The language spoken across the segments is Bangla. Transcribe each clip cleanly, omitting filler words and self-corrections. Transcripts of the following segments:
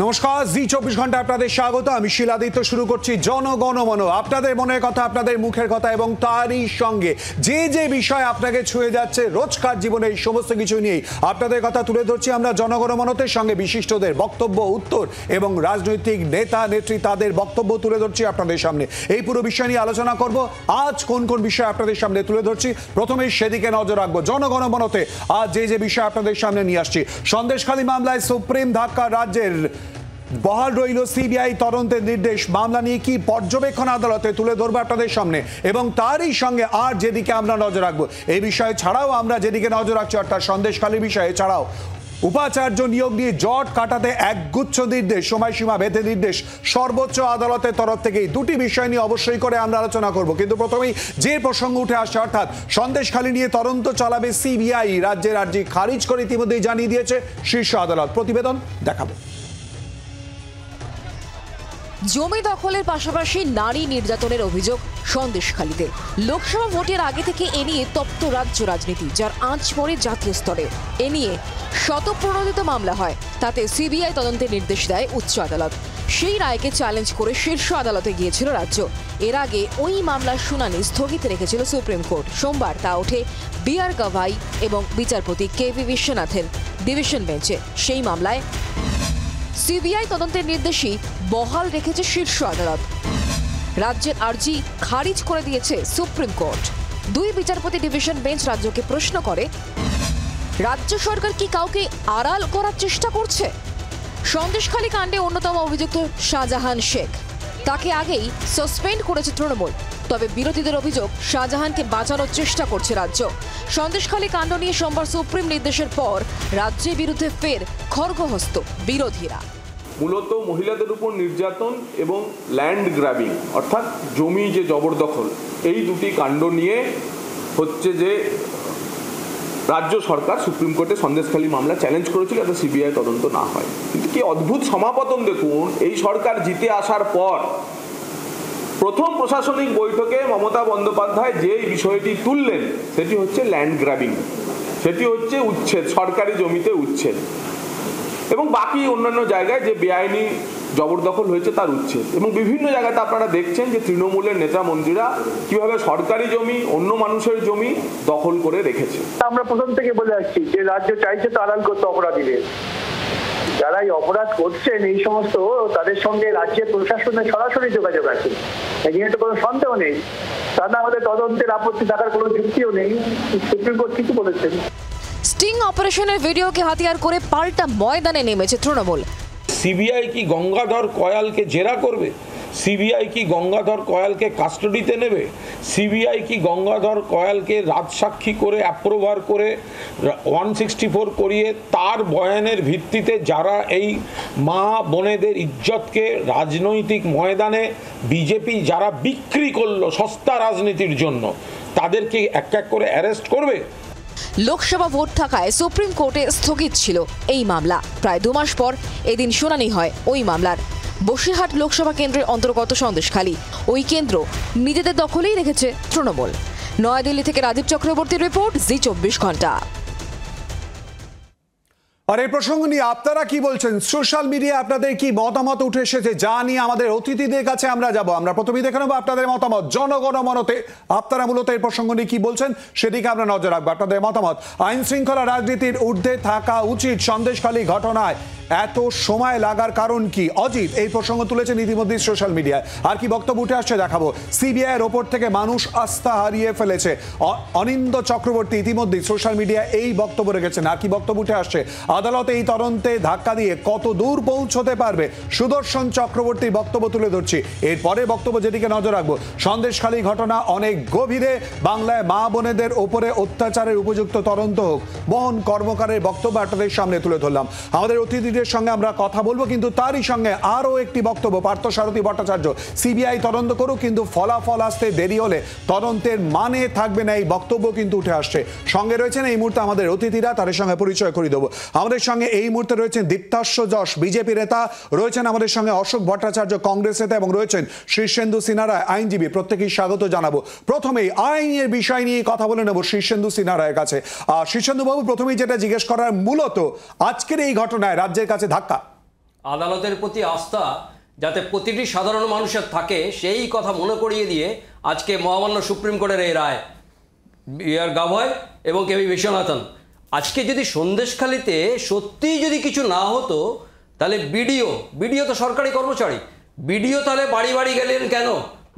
নমস্কার, জি 24 ঘন্টা আপনাদের স্বাগত। আমি শিলাদিত্য। শুরু করছি জনগণমন। আপনাদের মনের কথা, আপনাদের মুখের কথা এবং তারই সঙ্গে যে যে বিষয় আপনাকে ছুঁয়ে যাচ্ছে রোজকার জীবনে, এই সমস্ত কিছু নিয়েই আপনাদের কথা তুলে ধরছি আমরা জনগণমনতের সঙ্গে। বিশিষ্টদের বক্তব্য, উত্তর এবং রাজনৈতিক নেতা নেত্রী তাদের বক্তব্য তুলে ধরছি আপনাদের সামনে। এই পুরো বিষয় নিয়ে আলোচনা করব। আজ কোন কোন বিষয় আপনাদের সামনে তুলে ধরছি, প্রথমেই সেদিকে নজর রাখবো। জনগণমনতে আজ যে যে বিষয় আপনাদের সামনে নিয়ে আসছি, সন্দেশখালী মামলায় সুপ্রিম ধাক্কা, রাজ্যের বহাল রইল সিবিআই তদন্তের নির্দেশ। মামলা নিয়ে কি পর্যবেক্ষণ আদালতে তুলে ধরবো আপনাদের সামনে, এবং তারই সঙ্গে আর যেদিকে আমরা নজর রাখবো এই বিষয়ে ছাড়াও আমরা যেদিকে নজর রাখছি অর্থাৎ সন্দেশখালী বিষয়ে ছাড়াও উপাচার্য নিয়োগ নিয়ে জট কাটাতে একগুচ্ছ নির্দেশ, সময়সীমা বেঁধে নির্দেশ সর্বোচ্চ আদালতের তরফ থেকেই। দুটি বিষয় নিয়ে অবশ্যই করে আমরা আলোচনা করব, কিন্তু প্রথমেই যে প্রসঙ্গ উঠে আসছে অর্থাৎ সন্দেশখালী নিয়ে তদন্ত চালাবে সিবিআই। রাজ্যের আর্জি খারিজ করে ইতিমধ্যেই জানিয়ে দিয়েছে শীর্ষ আদালত। প্রতিবেদন দেখাবো। জমি দখলের পাশাপাশি নারী নির্যাতনের অভিযোগ সন্দেশখালীতে। লোকসভা ভোটের আগে থেকে এ নিয়ে তপ্ত রাজ্য রাজনীতি, যার আঁচ পড়ে জাতীয় স্তরে। এ নিয়ে শতপ্রণোদিত মামলা হয়, তাতে সিবিআই তদন্তের নির্দেশ দেয় উচ্চ আদালত। সেই রায়কে চ্যালেঞ্জ করে শীর্ষ আদালতে গিয়েছিল রাজ্য। এর আগে ওই মামলার শুনানি স্থগিত রেখেছিল সুপ্রিম কোর্ট। সোমবার তা ওঠে বি.আর. গাভাই এবং বিচারপতি কে.ভি. বিশ্বনাথের ডিভিশন বেঞ্চে। সেই মামলায় সিবিআই তদন্তের নির্দেশই বহাল রেখেছে শীর্ষ আদালত। রাজ্যের আর্জি খারিজ করে দিয়েছে সুপ্রিম কোর্ট। দুই বিচারপতি ডিভিশন বেঞ্চ রাজ্যকে প্রশ্ন করে, রাজ্য সরকার কি কাউকে আড়াল করার চেষ্টা করছে? সন্দেশখালী কাণ্ডে অন্যতম অভিযুক্ত শাহজাহান শেখ, তাকে আগেই সাসপেন্ড করেছে তৃণমূল। তবে বিরোধীদের অভিযোগ, শাহজাহানকে বাঁচানোর চেষ্টা করছে রাজ্য। সন্দেশখালী কাণ্ড নিয়ে সোমবার সুপ্রিম নির্দেশের পর রাজ্যের বিরুদ্ধে ফের খড়গহস্ত বিরোধীরা। মূলত মহিলাদের উপর নির্যাতন এবং ল্যান্ড গ্র্যাবিং অর্থাৎ জমি যে জবরদখল, এই দুটি কাণ্ড নিয়ে হচ্ছে যে রাজ্য সরকার সুপ্রিম কোর্টে সন্দেশখালী মামলা চ্যালেঞ্জ করেছিল যাতে সিবিআই তদন্ত না হয়। কিন্তু কি অদ্ভুত সমাপতন দেখুন, এই সরকার জিতে আসার পর প্রথম প্রশাসনিক বৈঠকে মমতা বন্দ্যোপাধ্যায় যে বিষয়টি তুললেন সেটি হচ্ছে ল্যান্ড গ্র্যাবিং, সেটি হচ্ছে উচ্ছেদ, সরকারি জমিতে উচ্ছেদ, এবং বাকি অন্যান্য জায়গায় যে বেআইনি জবরদখল হয়েছে তার উচ্ছেদ। এবং বিভিন্ন জায়গাতে আপনারা দেখছেন যে তৃণমূলের নেতা মন্ত্রীরা কিভাবে সরকারি জমি অন্য মানুষের জমি দখল করে রেখেছে। আমরা প্রথম থেকে বলে আসছি যে রাজ্য চাইছে তো আড়াল করতে অপরাধীদের। যারা এই অপরাধ করছেন এই সমস্ত, তাদের সঙ্গে রাজ্যের প্রশাসনের সরাসরি যোগাযোগ আছে, এই নিয়ে তো কোনো সন্দেহ নেই। তা না হলে তদন্তের আপত্তি থাকার কোনো যুক্তিও নেই। সুপ্রিম কোর্ট কিছু বলেছেন। স্টিং অপারেশনের ভিডিওকে হাতিয়ার করে পাল্টা ময়দানে নেমেছে তৃণমূল। সিবিআই কি গঙ্গাধর কয়ালকে জেরা করবে? সিবিআই কি গঙ্গাধর কয়ালকে কাস্টডিতে নেবে? সিবিআই কি গঙ্গাধর কয়ালকে রাজসাক্ষী করে অ্যাপ্রুভার করে 164 করিয়ে তার বয়ানের ভিত্তিতে যারা এই মা বোনেদের ইজ্জতকে রাজনৈতিক ময়দানে বিজেপি যারা বিক্রি করলো সস্তা রাজনীতির জন্য, তাদেরকে এক এক করে অ্যারেস্ট করবে? লোকসভা ভোট থাকায় সুপ্রিম কোর্টে স্থগিত ছিল এই মামলা। প্রায় 2 মাস পর এদিন শুনানি হয় ওই মামলার। বসিরহাট লোকসভা কেন্দ্রের অন্তর্গত সন্দেশখালী, ওই কেন্দ্র নিজেদের দখলেই রেখেছে তৃণমূল। নয়াদিল্লি থেকে রাজীব চক্রবর্তীর রিপোর্ট, জি 24 ঘন্টা। আর এই প্রসঙ্গ নিয়ে আপনারা কি বলছেন? সোশ্যাল মিডিয়া আপনাদের কি মতামত উঠে এসেছে, যা নিয়ে আমাদের অতিথিদের কাছে আমরা যাব। আমরা প্রথমেই দেখে নেবো আপনাদের মতামত জনগণমনতে। আপনারা মূলত এই প্রসঙ্গ নিয়ে কি বলছেন সেদিকে আমরা নজর রাখবো। আপনাদের মতামত। আইন শৃঙ্খলা রাজনীতির ঊর্ধ্বে থাকা উচিত। সন্দেশখালী ঘটনায় এত সময় লাগার কারণ কি? অজিত এই প্রসঙ্গ তুলেছেন ইতিমধ্যেই সোশ্যাল মিডিয়ায়। আর কি বক্তব্য উঠে আসছে দেখাবো। সিবিআই এর ওপর থেকে মানুষ আস্থা হারিয়ে ফেলেছে। অনিন্দ চক্রবর্তী ইতিমধ্যেই সোশ্যাল মিডিয়ায় এই বক্তব্য রেখেছেন। আর কি বক্তব্য উঠে আসছে? আদালতে এই তদন্তে ধাক্কা দিয়ে কত দূর পৌঁছতে পারবে সুদর্শন চক্রবর্তীর বক্তব্য তুলে ধরছি। এরপরে বক্তব্য যেদিকে নজর রাখবো, সন্দেশখালী ঘটনা অনেক গভীরে, বাংলায় মা বোনেদের ওপরে অত্যাচারের উপযুক্ত তদন্ত হোক। মোহন কর্মকারের বক্তব্য আপনাদের সামনে তুলে ধরলাম। আমাদের অতিথিদের সঙ্গে আমরা কথা বলবো, কিন্তু তারই সঙ্গে আরো একটি বক্তব্য পার্থসারথী ভট্টাচার্য। সিবিআই তদন্ত করুক, কিন্তু ফলাফল আসতে দেরি হলে তদন্তের মানে থাকবে না, এই বক্তব্য কিন্তু উঠে আসছে। সঙ্গে রয়েছেন এই মুহূর্তে আমাদের অতিথিরা, তাদের সঙ্গে পরিচয় করিয়ে দেবো। আমাদের সঙ্গে এই মুহূর্তে রয়েছেন দীপ্তাস্য যশ, বিজেপি নেতা, রয়েছেন আমাদের সঙ্গে অশোক ভট্টাচার্য, কংগ্রেস নেতা, এবং রয়েছেন শীর্ষেন্দু সিনহা রায়, আইনজীবী। প্রত্যেকেই স্বাগত জানাবো। প্রথমেই আইনের বিষয় নিয়ে কথা বলে নেব শীর্ষেন্দু সিনহা রায়ের কাছে। শীর্ষেন্দু বাবু, প্রথমেই যেটা জিজ্ঞেস করার, মূলত আজকের এই ঘটনায় রাজ্যের কাছে ধাক্কা। আদালতের প্রতি আস্থা যাতে প্রতিটি সাধারণ মানুষের থাকে সেই কথা মনে করিয়ে দিয়ে আজকে মহামান্য সুপ্রিম কোর্টের এই রায় বিআর গাভয় এবং কেবি বিশ্বনাথন। আজকে যদি সন্দেশখালিতে সত্যিই যদি কিছু না হতো তাহলে বিডিও তো সরকারি কর্মচারী, বিডিও তাহলে বাড়ি বাড়ি গেলেন কেন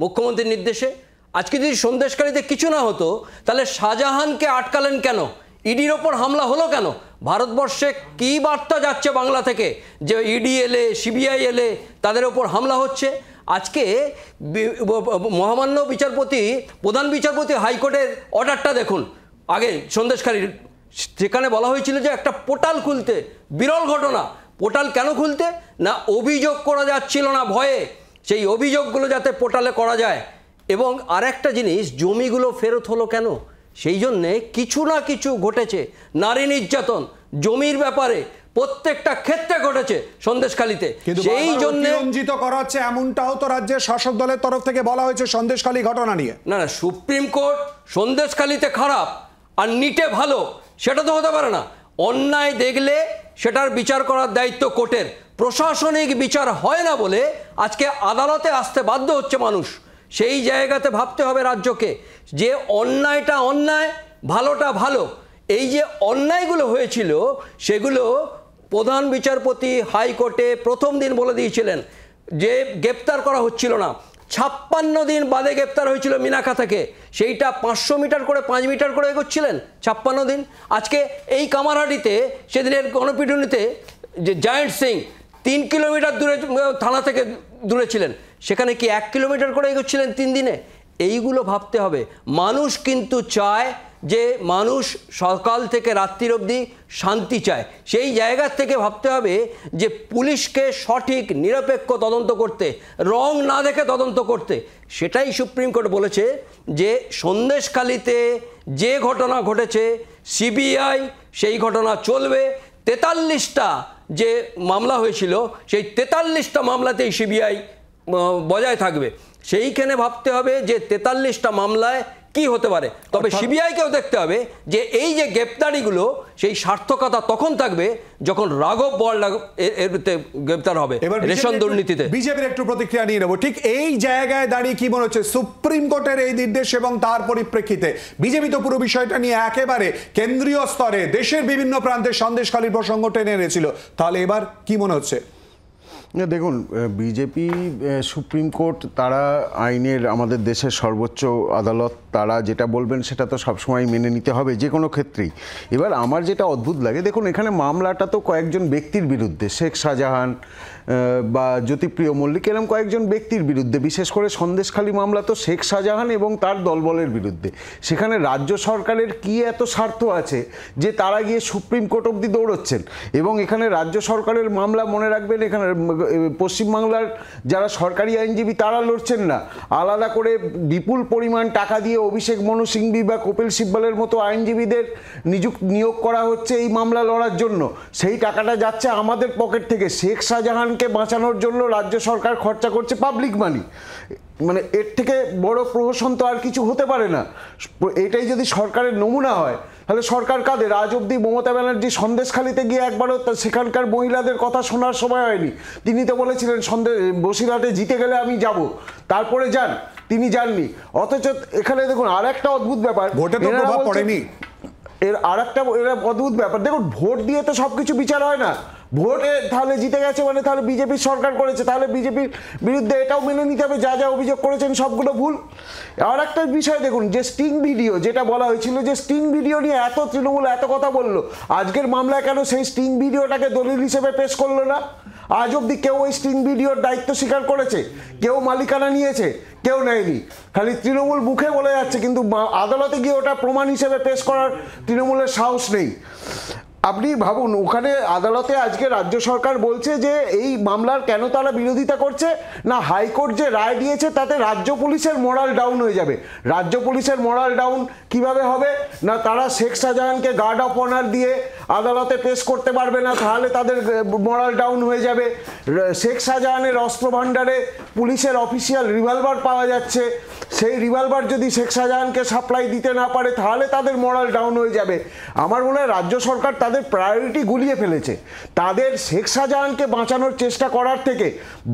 মুখ্যমন্ত্রীর নির্দেশে? আজকে যদি সন্দেশখালিতে কিছু না হতো তাহলে শাহজাহানকে আটকালেন কেন? ইডির ওপর হামলা হলো কেন? ভারতবর্ষে কী বার্তা যাচ্ছে বাংলা থেকে যে ইডি এলে সিবিআই এলে তাদের ওপর হামলা হচ্ছে? আজকে মহামান্য বিচারপতি প্রধান বিচারপতি হাইকোর্টের অর্ডারটা দেখুন আগে সন্দেশখালির, সেখানে বলা হয়েছিল যে একটা পোর্টাল খুলতে, বিরল ঘটনা। পোর্টাল কেন খুলতে? না অভিযোগ করা যাচ্ছিল না ভয়ে, সেই অভিযোগগুলো যাতে পোর্টালে করা যায়। এবং আরেকটা জিনিস, জমিগুলো ফেরত হলো কেন? সেই জন্যে কিছু না কিছু ঘটেছে, নারী নির্যাতন জমির ব্যাপারে প্রত্যেকটা ক্ষেত্রে ঘটেছে সন্দেশখালিতে। সেই জন্য রঞ্জিত করা হচ্ছে এমনটাও তো রাজ্যের শাসক দলের তরফ থেকে বলা হয়েছে সন্দেশখালি ঘটনা নিয়ে। না না, সুপ্রিম কোর্ট সন্দেশখালিতে খারাপ আর নিটে ভালো সেটা তো হতে পারে না। অন্যায় দেখলে সেটার বিচার করার দায়িত্ব কোর্টের, প্রশাসনিক বিচার হয় না বলে আজকে আদালতে আসতে বাধ্য হচ্ছে মানুষ। সেই জায়গাতে ভাবতে হবে রাজ্যকে যে অন্যায়টা অন্যায়, ভালোটা ভালো। এই যে অন্যায়গুলো হয়েছিল সেগুলো প্রধান বিচারপতি হাইকোর্টে প্রথম দিন বলে দিয়েছিলেন যে গ্রেপ্তার করা হচ্ছিল না। 56 দিন বাদে গ্রেপ্তার হয়েছিল মিনাখা থেকে, সেইটা 500 মিটার করে 5 মিটার করে এগোচ্ছিলেন 56 দিন। আজকে এই কামারহাটিতে সেদিনের গণপিটুনিতে যে জায়েন্ট সিং 3 কিলোমিটার দূরে থানা থেকে দূরে ছিলেন, সেখানে কি 1 কিলোমিটার করে এগোচ্ছিলেন 3 দিনে? এইগুলো ভাবতে হবে। মানুষ কিন্তু চায় যে মানুষ সকাল থেকে রাত্রির অবধি শান্তি চায়। সেই জায়গার থেকে ভাবতে হবে যে পুলিশকে সঠিক নিরপেক্ষ তদন্ত করতে, রং না দেখে তদন্ত করতে। সেটাই সুপ্রিম কোর্ট বলেছে যে সন্দেশখালিতে যে ঘটনা ঘটেছে সিবিআই সেই ঘটনা চলবে। 43টা যে মামলা হয়েছিল সেই 43টা মামলাতেই সিবিআই বজায় থাকবে। সেইখানে ভাবতে হবে যে 43টা মামলায় কি হতে পারে। তবে সিবিআইকেও দেখতে হবে যে এই যে গ্রেপ্তারিগুলো সেই সার্থকতা তখন থাকবে যখন রাঘব বোয়ালটা এতে গ্রেপ্তার হবে রেশন দুর্নীতিতে। বিজেপির একটু প্রতিক্রিয়া নিয়ে নেব। ঠিক এই জায়গায় দাঁড়িয়ে কি মনে হচ্ছে সুপ্রিম কোর্টের এই নির্দেশ এবং তার পরিপ্রেক্ষিতে বিজেপি তো পুরো বিষয়টা নিয়ে একেবারে কেন্দ্রীয় স্তরে দেশের বিভিন্ন প্রান্তে সন্দেশখালির প্রসঙ্গ টেনে এনেছিল, তাহলে এবার কি মনে হচ্ছে? দেখুন, বিজেপি সুপ্রিম কোর্ট তারা আইনের আমাদের দেশের সর্বোচ্চ আদালত, তারা যেটা বলবেন সেটা তো সবসময় মেনে নিতে হবে যে কোনো ক্ষেত্রেই। এবার আমার যেটা অদ্ভুত লাগে, দেখুন এখানে মামলাটা তো কয়েকজন ব্যক্তির বিরুদ্ধে, শেখ শাহজাহান বা জ্যোতিপ্রিয় মল্লিক এরকম কয়েকজন ব্যক্তির বিরুদ্ধে, বিশেষ করে সন্দেশখালি মামলা তো শেখ শাহজাহান এবং তার দলবলের বিরুদ্ধে। সেখানে রাজ্য সরকারের কি এত স্বার্থ আছে যে তারা গিয়ে সুপ্রিম কোর্ট অবধি দৌড়চ্ছেন? এবং এখানে রাজ্য সরকারের মামলা, মনে রাখবেন এখানে পশ্চিমবাংলার যারা সরকারি আইনজীবী তারা লড়ছেন না, আলাদা করে বিপুল পরিমাণ টাকা দিয়ে অভিষেক মনু সিংভি বা কপিল সিব্বলের মতো আইনজীবীদের নিয়োগ করা হচ্ছে এই মামলা লড়ার জন্য। সেই টাকাটা যাচ্ছে আমাদের পকেট থেকে। শেখ শাহজাহানকে বাঁচানোর জন্য রাজ্য সরকার খরচা করছে পাবলিক মানি। মানে এর থেকে বড় প্রহসন তো আর কিছু হতে পারে না। এটাই যদি সরকারের নমুনা হয় তাহলে সরকার কাদের? আজ অবধি মমতা ব্যানার্জি সন্দেশখালিতে গিয়ে একবারও সেখানকার মহিলাদের কথা শোনার সময় হয়নি। তিনি তো বলেছিলেন বসিরহাটে জিতে গেলে আমি যাব, তারপরে যান, তিনি যাননি। অথচ এখানে দেখুন আর একটা অদ্ভুত ব্যাপার, এর আর একটা অদ্ভুত ব্যাপার, দেখুন ভোট দিয়ে তো সব কিছু বিচার হয় না। ভোটে তাহলে জিতে গেছে মানে তাহলে বিজেপির সরকার করেছে, তাহলে বিজেপির বিরুদ্ধে এটাও মেনে নিতে হবে যা যা অভিযোগ করেছেন সবগুলো ভুল। আর একটা বিষয় দেখুন, যে স্টিং ভিডিও যেটা বলা হয়েছিল, যে স্টিং ভিডিও নিয়ে এত তৃণমূল এত কথা বললো, আজকের মামলায় কেন সেই স্টিং ভিডিওটাকে দলিল হিসেবে পেশ করলো না? আজ অবধি কেউ ওই স্টিং ভিডিওর দায়িত্ব স্বীকার করেছে? কেউ মালিকানা নিয়েছে? কেউ নেয়নি। খালি তৃণমূল মুখে বলে যাচ্ছে, কিন্তু আদালতে গিয়ে ওটা প্রমাণ হিসেবে পেশ করার তৃণমূলের সাহস নেই। আপনি ভাবুন, ওখানে আদালতে আজকে রাজ্য সরকার বলছে যে এই মামলার কেন তারা বিরোধিতা করছে না, হাইকোর্ট যে রায় দিয়েছে তাতে রাজ্য পুলিশের মোরাল ডাউন হয়ে যাবে। রাজ্য পুলিশের মোরাল ডাউন কিভাবে হবে না, তারা শেখ শাহজাহানকে গার্ড অফ অনার দিয়ে আদালতে পেশ করতে পারবে না, তাহলে তাদের মরাল ডাউন হয়ে যাবে। শেখ শাহজাহানের অস্ত্র ভাণ্ডারে পুলিশের অফিসিয়াল রিভলভার পাওয়া যাচ্ছে, সেই রিভলভার যদি শেখ শাহজাহানকে সাপ্লাই দিতে না পারে তাহলে তাদের মরাল ডাউন হয়ে যাবে। আমার মনে হয় রাজ্য সরকার তাদের প্রায়োরিটি গুলিয়ে ফেলেছে। তাদের শেখ শাহজাহানকে বাঁচানোর চেষ্টা করার থেকে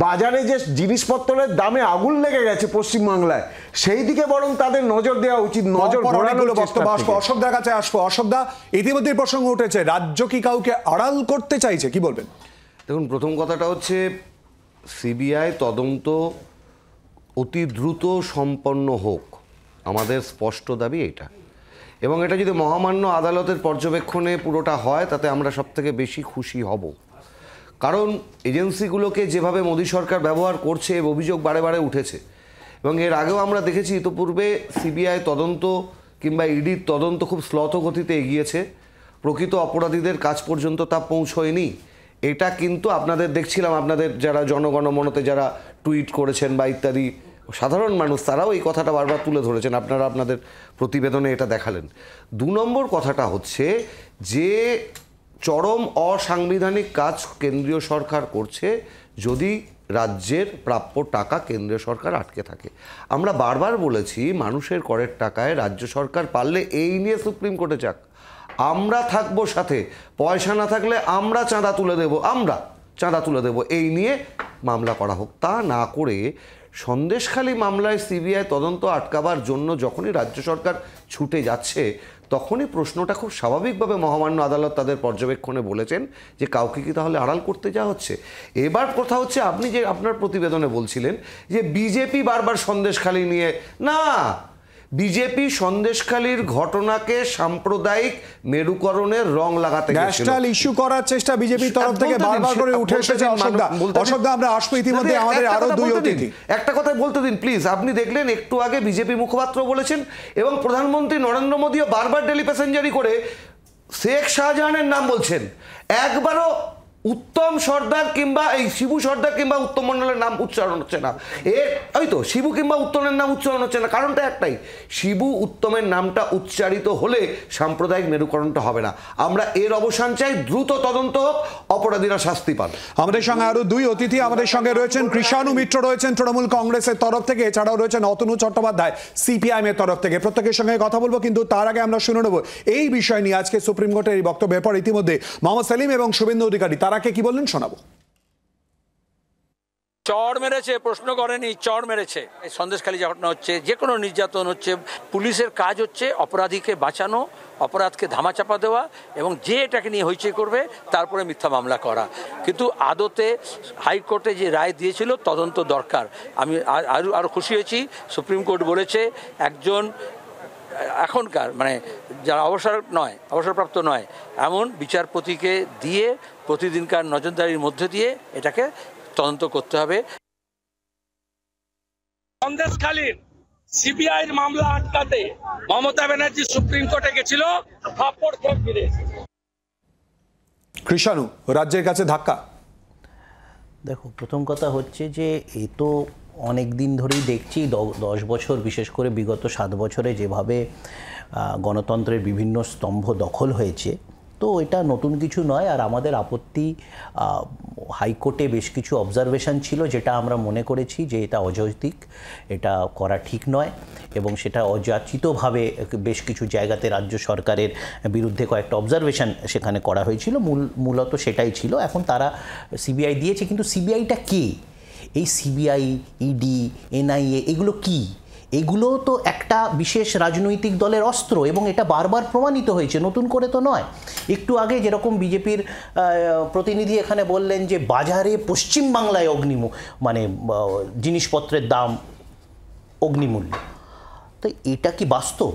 বাজারে যে জিনিসপত্রের দামে আগুন লেগে গেছে পশ্চিমবাংলায়, সেই দিকে বরং তাদের নজর দেওয়া উচিত। নজর ঘোরানোর বক্তব্য আসবো, অশোকদার কাছে আসবো। অশোকদা, ইতিমধ্যে প্রসঙ্গ উঠেছে, রাজ্য কি কাউকে আড়াল করতে চাইছে, কি বলবেন? দেখুন, প্রথম কথাটা হচ্ছে সিবিআই তদন্ত অতি দ্রুত সম্পন্ন হোক, আমাদের স্পষ্ট দাবি এটা। এবং এটা যদি মহামান্য আদালতের পর্যবেক্ষণে পুরোটা হয় তাতে আমরা সবথেকে বেশি খুশি হব। কারণ এজেন্সিগুলোকে যেভাবে মোদী সরকার ব্যবহার করছে অভিযোগ বারে বারে উঠেছে, এবং এর আগেও আমরা দেখেছি ইতোপূর্বে সিবিআই তদন্ত কিংবা ইডির তদন্ত খুব শ্লথ গতিতে এগিয়েছে, প্রকৃত অপরাধীদের কাছ পর্যন্ত তা পৌঁছয়নি। এটা কিন্তু আপনাদের দেখছিলাম, আপনাদের যারা জনগণমনতে যারা টুইট করেছেন বা ইত্যাদি সাধারণ মানুষ, তারাও এই কথাটা বারবার তুলে ধরেছেন, আপনারা আপনাদের প্রতিবেদনে এটা দেখালেন। 2 নম্বর কথাটা হচ্ছে যে চরম অসাংবিধানিক কাজ কেন্দ্রীয় সরকার করছে যদি রাজ্যের প্রাপ্য টাকা কেন্দ্রীয় সরকার আটকে থাকে। আমরা বারবার বলেছি মানুষের করের টাকায় রাজ্য সরকার পারলে এই নিয়ে সুপ্রিম কোর্টে যাক, আমরা থাকবো সাথে, পয়সা না থাকলে আমরা চাঁদা তুলে দেব, এই নিয়ে মামলা করা হোক। তা না করে সন্দেশখালী মামলায় সিবিআই তদন্ত আটকাবার জন্য যখনই রাজ্য সরকার ছুটে যাচ্ছে, তখনই প্রশ্নটা খুব স্বাভাবিকভাবে মহামান্য আদালত তাদের পর্যবেক্ষণে বলেছেন যে কাউকে কি তাহলে আড়াল করতে যাওয়া হচ্ছে। এবার কথা হচ্ছে, আপনি যে আপনার প্রতিবেদনে বলছিলেন যে বিজেপি বারবার সন্দেশখালী নিয়ে, না, বিজেপি সন্দেশখালীর ঘটনাকে সাম্প্রদায়িক মেরুকরণের রং লাগাতে গেছিল, ন্যাশনাল ইস্যু করার চেষ্টা বিজেপির তরফ থেকে বারবার করে উঠে এসেছে। অশোকদা, আমরা আসবো, ইতিমধ্যে আমাদের আরো 2 অতিথি। একটা কথা বলতে দিন প্লিজ। আপনি দেখলেন একটু আগে বিজেপি মুখপাত্র বলেছেন এবং প্রধানমন্ত্রী নরেন্দ্র মোদীও বারবার ডেলি প্যাসেঞ্জারি করে শেখ শাহজাহানের নাম বলছেন, একবারও উত্তম সর্দার কিংবা এই শিবু সর্দার কিংবা উত্তম মণ্ডলের নাম উচ্চারণ হচ্ছে না। ওই তো শিবু কিংবা উত্তমের নাম উচ্চারণ হচ্ছে না, কারণটা একটাই, শিবু উত্তমের নামটা উচ্চারিত হলে সাম্প্রদায়িক মেরুকরণটা হবে না। আমরা এর অবসান চাই, দ্রুত তদন্ত হোক, অপরাধীরা শাস্তি পান। আমাদের সঙ্গে আরো 2 অতিথি আমাদের সঙ্গে রয়েছেন। কৃষাণু মিত্র রয়েছেন তৃণমূল কংগ্রেসের তরফ থেকে, এছাড়াও রয়েছেন অতনু চট্টোপাধ্যায় সিপিআইএম এর তরফ থেকে। প্রত্যেকের সঙ্গে কথা বলবো, কিন্তু তার আগে আমরা শুনে নেব এই বিষয় নিয়ে আজকে সুপ্রিম কোর্টের এই বক্তব্যের পর ইতিমধ্যে মোহাম্মদ সেলিম এবং শুভেন্দু অধিকারী তারা কি বললেন শোনাবো। চড় মেরেছে, প্রশ্ন করেনি, চড় মেরেছে। সন্দেশখালী ঘটনা হচ্ছে, যে কোনো নির্যাতন হচ্ছে, পুলিশের কাজ হচ্ছে অপরাধীকে বাঁচানো, অপরাধকে ধামাচাপা দেওয়া এবং যে এটাকে নিয়ে হইচই করবে তারপরে মিথ্যা মামলা করা। কিন্তু আদতে হাইকোর্টে যে রায় দিয়েছিল তদন্ত দরকার। আমি আরও খুশি হয়েছি, সুপ্রিম কোর্ট বলেছে একজন এখনকার মানে যারা অবসরপ্রাপ্ত নয় এমন বিচারপতিকে দিয়ে প্রতিদিনকার নজরদারির মধ্যে দিয়ে এটাকে তদন্ত করতে হবে। সন্দেশখালীর সিবিআই মামলা আটকাতে মমতা ব্যানার্জি সুপ্রিম কোর্টে গেছিল, থাপ্পড় খেয়ে ফিরে এসেছে। কৃষাণু, রাজ্যের কাছে ধাক্কা। দেখো, প্রথম কথা হচ্ছে যে এ তো অনেক দিন ধরেই দেখছি, 10 বছর, বিশেষ করে বিগত 7 বছরে যেভাবে গণতন্ত্রের বিভিন্ন স্তম্ভ দখল হয়েছে, তো এটা নতুন কিছু নয়। আর আমাদের আপত্তি, হাইকোর্টে বেশ কিছু অবজারভেশন ছিল যেটা আমরা মনে করেছি যে এটা অযৌক্তিক, এটা করা ঠিক নয়, এবং সেটা অযাচিতভাবে বেশ কিছু জায়গাতে রাজ্য সরকারের বিরুদ্ধে কয়েকটা অবজারভেশন সেখানে করা হয়েছিল, মূলত সেটাই ছিল। এখন তারা সিবিআই দিয়েছে, কিন্তু সিবিআইটা কে? এই সিবিআই, ইডি, এনআইএ এগুলো কি? এগুলো তো একটা বিশেষ রাজনৈতিক দলের অস্ত্র, এবং এটা বারবার প্রমাণিত হয়েছে, নতুন করে তো নয়। একটু আগে যেরকম বিজেপির প্রতিনিধি এখানে বললেন যে বাজারে পশ্চিমবাংলায় জিনিসপত্রের দাম অগ্নিমূল্য, তো এটা কি বাস্তব?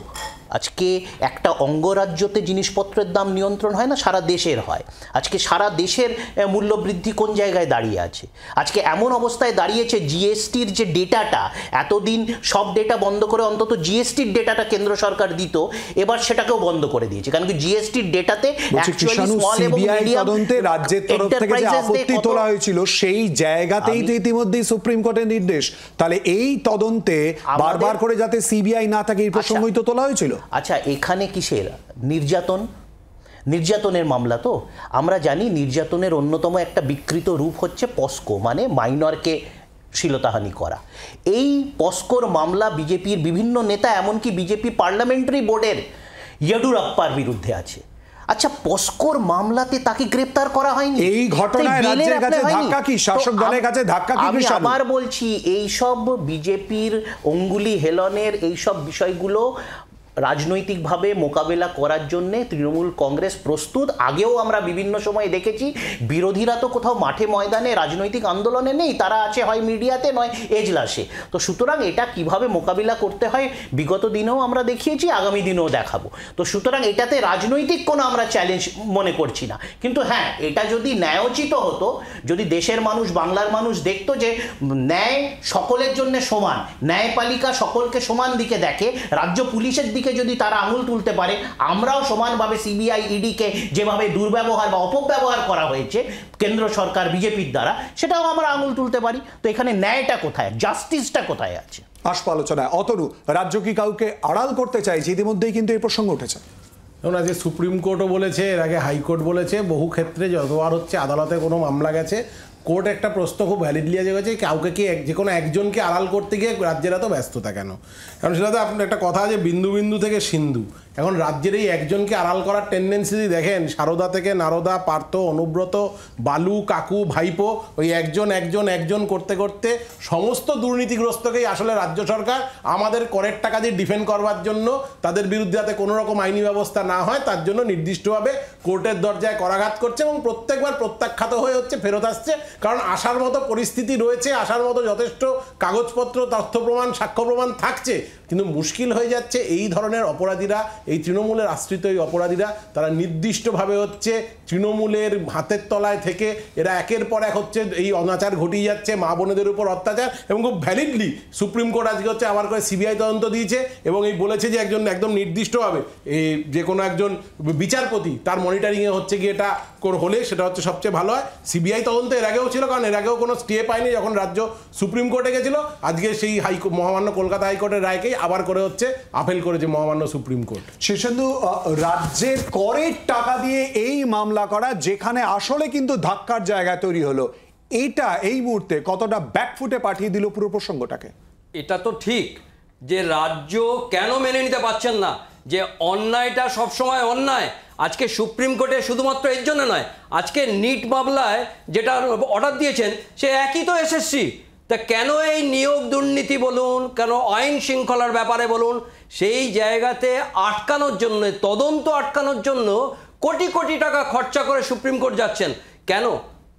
আজকে একটা অঙ্গরাজ্যতে জিনিসপত্রের দাম নিয়ন্ত্রণ হয় না, সারা দেশের হয়। আজকে সারা দেশের মূল্যবৃদ্ধি কোন জায়গায় দাঁড়িয়ে আছে? আজকে এমন অবস্থায় দাঁড়িয়েছে, জিএসটির যে ডেটাটা, এতদিন সব ডেটা বন্ধ করে অন্তত জিএসটির ডেটাটা কেন্দ্র সরকার দিত, এবার সেটাকেও বন্ধ করে দিয়েছে। কারণ কি জিএসটির ডেটাতে রাজ্যের তরফ থেকে যে আপত্তি তোলা হয়েছিল সেই জায়গাতেই তো ইতিমধ্যেই সুপ্রিম কোর্টের নির্দেশ। তাহলে এই তদন্তে বারবার করে যাতে সিবিআই না থাকে এই প্রসঙ্গই তো তোলা হয়েছিল। আচ্ছা, এখানে কিসের নির্যাতন? নির্যাতনের মামলা তো আমরা জানি নির্যাতনের অন্যতম একটা বিকৃত রূপ হচ্ছে পস্কো, মানে মাইনরকে শ্লীলতাহানি করা। এই পস্কোর মামলা বিজেপির বিভিন্ন নেতা, এমনকি বিজেপি পার্লামেন্টারি বোর্ডের ইয়েডুরাপ্পার বিরুদ্ধে আছে। আচ্ছা, পস্কোর মামলাতে তাকে গ্রেপ্তার করা হয়নি। এই ঘটনায় রাজ্যের কাছে ধাক্কা কি, শাসক দলের কাছে ধাক্কা কি? আমি আবার বলছি, এইসব বিজেপির অঙ্গুলি হেলনের এইসব বিষয়গুলো রাজনৈতিকভাবে মোকাবেলা করার জন্য তৃণমূল কংগ্রেস প্রস্তুত। আগেও আমরা বিভিন্ন সময় দেখেছি বিরোধীরা তো কোথাও মাঠে ময়দানে রাজনৈতিক আন্দোলনে নেই, তারা আছে হয় মিডিয়াতে নয় এজলাসে। তো সুতরাং এটা কিভাবে মোকাবিলা করতে হয় বিগত দিনেও আমরা দেখিয়েছি, আগামী দিনেও দেখাবো। তো সুতরাং এটাতে রাজনৈতিক কোনো আমরা চ্যালেঞ্জ মনে করছি না। কিন্তু হ্যাঁ, এটা যদি ন্যায়োচিত হতো, যদি দেশের মানুষ, বাংলার মানুষ দেখতো যে ন্যায় সকলের জন্য সমান, ন্যায়পালিকা সকলকে সমান দিকে দেখে, রাজ্য পুলিশের দিকে যদি তারা আঙুল তুলতে পারে, আমরাও সমানভাবে সিবিআই ইডিকে যেভাবে দুর্ব্যবহার বা অপব্যবহার করা হয়েছে কেন্দ্র সরকার বিজেপির দ্বারা, সেটাও আমরা আঙুল তুলতে পারি। তো এখানে ন্যায়টা কোথায়, জাস্টিসটা কোথায় আছে? আসবো আলোচনায়। অতনু, রাজ্য কি কাউকে আড়াল করতে চাইছে? ইতিমধ্যেই কিন্তু এই প্রসঙ্গ উঠেছে। যেমন আজকে সুপ্রিম কোর্টও বলেছে, এর আগে হাইকোর্ট বলেছে, বহু ক্ষেত্রে যতবার হচ্ছে আদালতে কোনো মামলা গেছে, কোর্ট একটা প্রশ্ন খুব ভ্যালিডলি গেছে, কাউকে কি যে কোনো একজনকে আড়াল করতে গিয়ে রাজ্যের এত ব্যস্ততা কেন? কারণ সেটা তো আপনার একটা কথা আছে, বিন্দু বিন্দু থেকে সিন্ধু। এখন রাজ্যের এই একজনকে আড়াল করার টেন্ডেন্সি দেখেন, সারদা থেকে নারদা, পার্থ, অনুব্রত, বালু, কাকু, ভাইপো, ওই একজন করতে করতে সমস্ত দুর্নীতিগ্রস্তকেই আসলে রাজ্য সরকার আমাদের করের টাকা দিয়ে ডিফেন্ড করবার জন্য, তাদের বিরুদ্ধে যাতে কোনো রকম আইনি ব্যবস্থা না হয় তার জন্য নির্দিষ্টভাবে কোর্টের দরজায় করাঘাত করছে এবং প্রত্যেকবার প্রত্যাখ্যাত হয়ে হচ্ছে ফেরত আসছে। কারণ আসার মতো পরিস্থিতি রয়েছে, আসার মতো যথেষ্ট কাগজপত্র, তথ্য প্রমাণ, সাক্ষ্য প্রমাণ থাকছে, কিন্তু মুশকিল হয়ে যাচ্ছে এই ধরনের অপরাধীরা, এই তৃণমূলের আশ্রিত এই অপরাধীরা, তারা নির্দিষ্টভাবে হচ্ছে তৃণমূলের হাতের তলায় থেকে এরা একের পর এক হচ্ছে এই অনাচার ঘটিয়ে যাচ্ছে, মা বোনেদের উপর অত্যাচার। এবং খুব ভ্যালিডলি সুপ্রিম কোর্ট আজকে হচ্ছে আবার করে সিবিআই তদন্ত দিয়েছে এবং এই বলেছে যে একদম নির্দিষ্টভাবে এই যে কোনো একজন বিচারপতি তার মনিটরিংয়ে হচ্ছে গিয়ে এটা হলে সেটা হচ্ছে সবচেয়ে ভালো হয়। সিবিআই তদন্ত এর আগেও ছিল, কারণ এর আগেও কোনো স্টে পায়নি যখন রাজ্য সুপ্রিম কোর্টে গেছিল। আজকে সেই মহামান্য কলকাতা হাইকোর্টের রায়কেই আবার করে হচ্ছে আপিল করেছে মহামান্য সুপ্রিম কোর্ট। শীর্ষেন্দু, রাজ্যের করের টাকা দিয়ে এই মামলা করা, যেখানে আসলে কিন্তু ধাক্কার জায়গা তৈরি হলো, এইটা এই মুহূর্তে কতটা ব্যাকফুটে পাঠিয়ে দিল পুরো প্রসঙ্গটাকে? এটা তো ঠিক যে রাজ্য কেন মেনে নিতে পারছেন না যে অন্যায়টা সবসময় অন্যায়। আজকে সুপ্রিম কোর্টে শুধুমাত্র এর জন্য নয়, আজকে নিট মামলায় যেটা অর্ডার দিয়েছেন সে একই তো এসএসসি। তা কেন এই নিয়োগ দুর্নীতি বলুন, কেন আইন শৃঙ্খলার ব্যাপারে বলুন, সেই জায়গাতে আটকানোর জন্য, তদন্ত আটকানোর জন্য কোটি কোটি টাকা খরচা করে সুপ্রিম কোর্ট যাচ্ছেন কেন?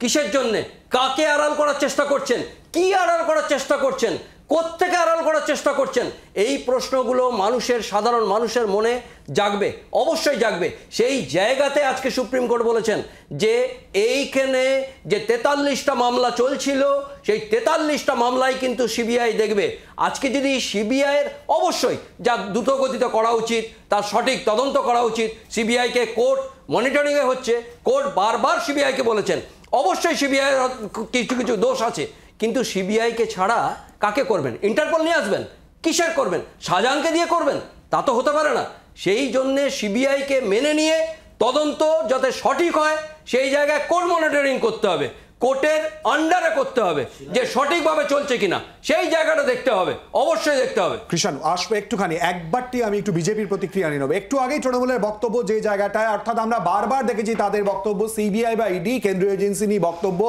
কিসের জন্যে? কাকে আড়াল করার চেষ্টা করছেন? কি আড়াল করার চেষ্টা করছেন? কোত্থেকে আড়াল করার চেষ্টা করছেন? এই প্রশ্নগুলো মানুষের, সাধারণ মানুষের মনে জাগবে, অবশ্যই জাগবে। সেই জায়গাতে আজকে সুপ্রিম কোর্ট বলেছেন যে এইখানে যে 43টা মামলা চলছিল, সেই 43টা মামলাই কিন্তু সিবিআই দেখবে। আজকে যদি সিবিআইয়ের অবশ্যই যা দ্রুতগতিতে করা উচিত, তার সঠিক তদন্ত করা উচিত, সিবিআইকে কোর্ট মনিটরিংয়ে হচ্ছে, কোর্ট বারবার সিবিআইকে বলেছেন অবশ্যই সিবিআইয়ের কিছু কিছু দোষ আছে, কিন্তু সিবিআইকে ছাড়া কাকে করবেন? ইন্টারপোল নিয়ে আসবেন? কিসের করবেন? শাহজাহানকে দিয়ে করবেন? তা তো হতে পারে না। সেই জন্যে সিবিআইকে মেনে নিয়ে তদন্ত যাতে সঠিক হয় সেই জায়গায় কোর্ট মনিটরিং করতে হবে, কোর্টের আন্ডারে করতে হবে, যে সঠিকভাবে চলছে কিনা সেই জায়গাটা দেখতে হবে, অবশ্যই দেখতে হবে। কৃষাণু, আসবে একটুখানি একবারটি আমি একটু বিজেপির প্রতিক্রিয়া নিয়ে নেব। একটু আগেই তৃণমূলের বক্তব্য যে জায়গাটায়, অর্থাৎ আমরা বারবার দেখেছি তাদের বক্তব্য সিবিআই বা ইডি কেন্দ্রীয় এজেন্সি নিয়ে বক্তব্য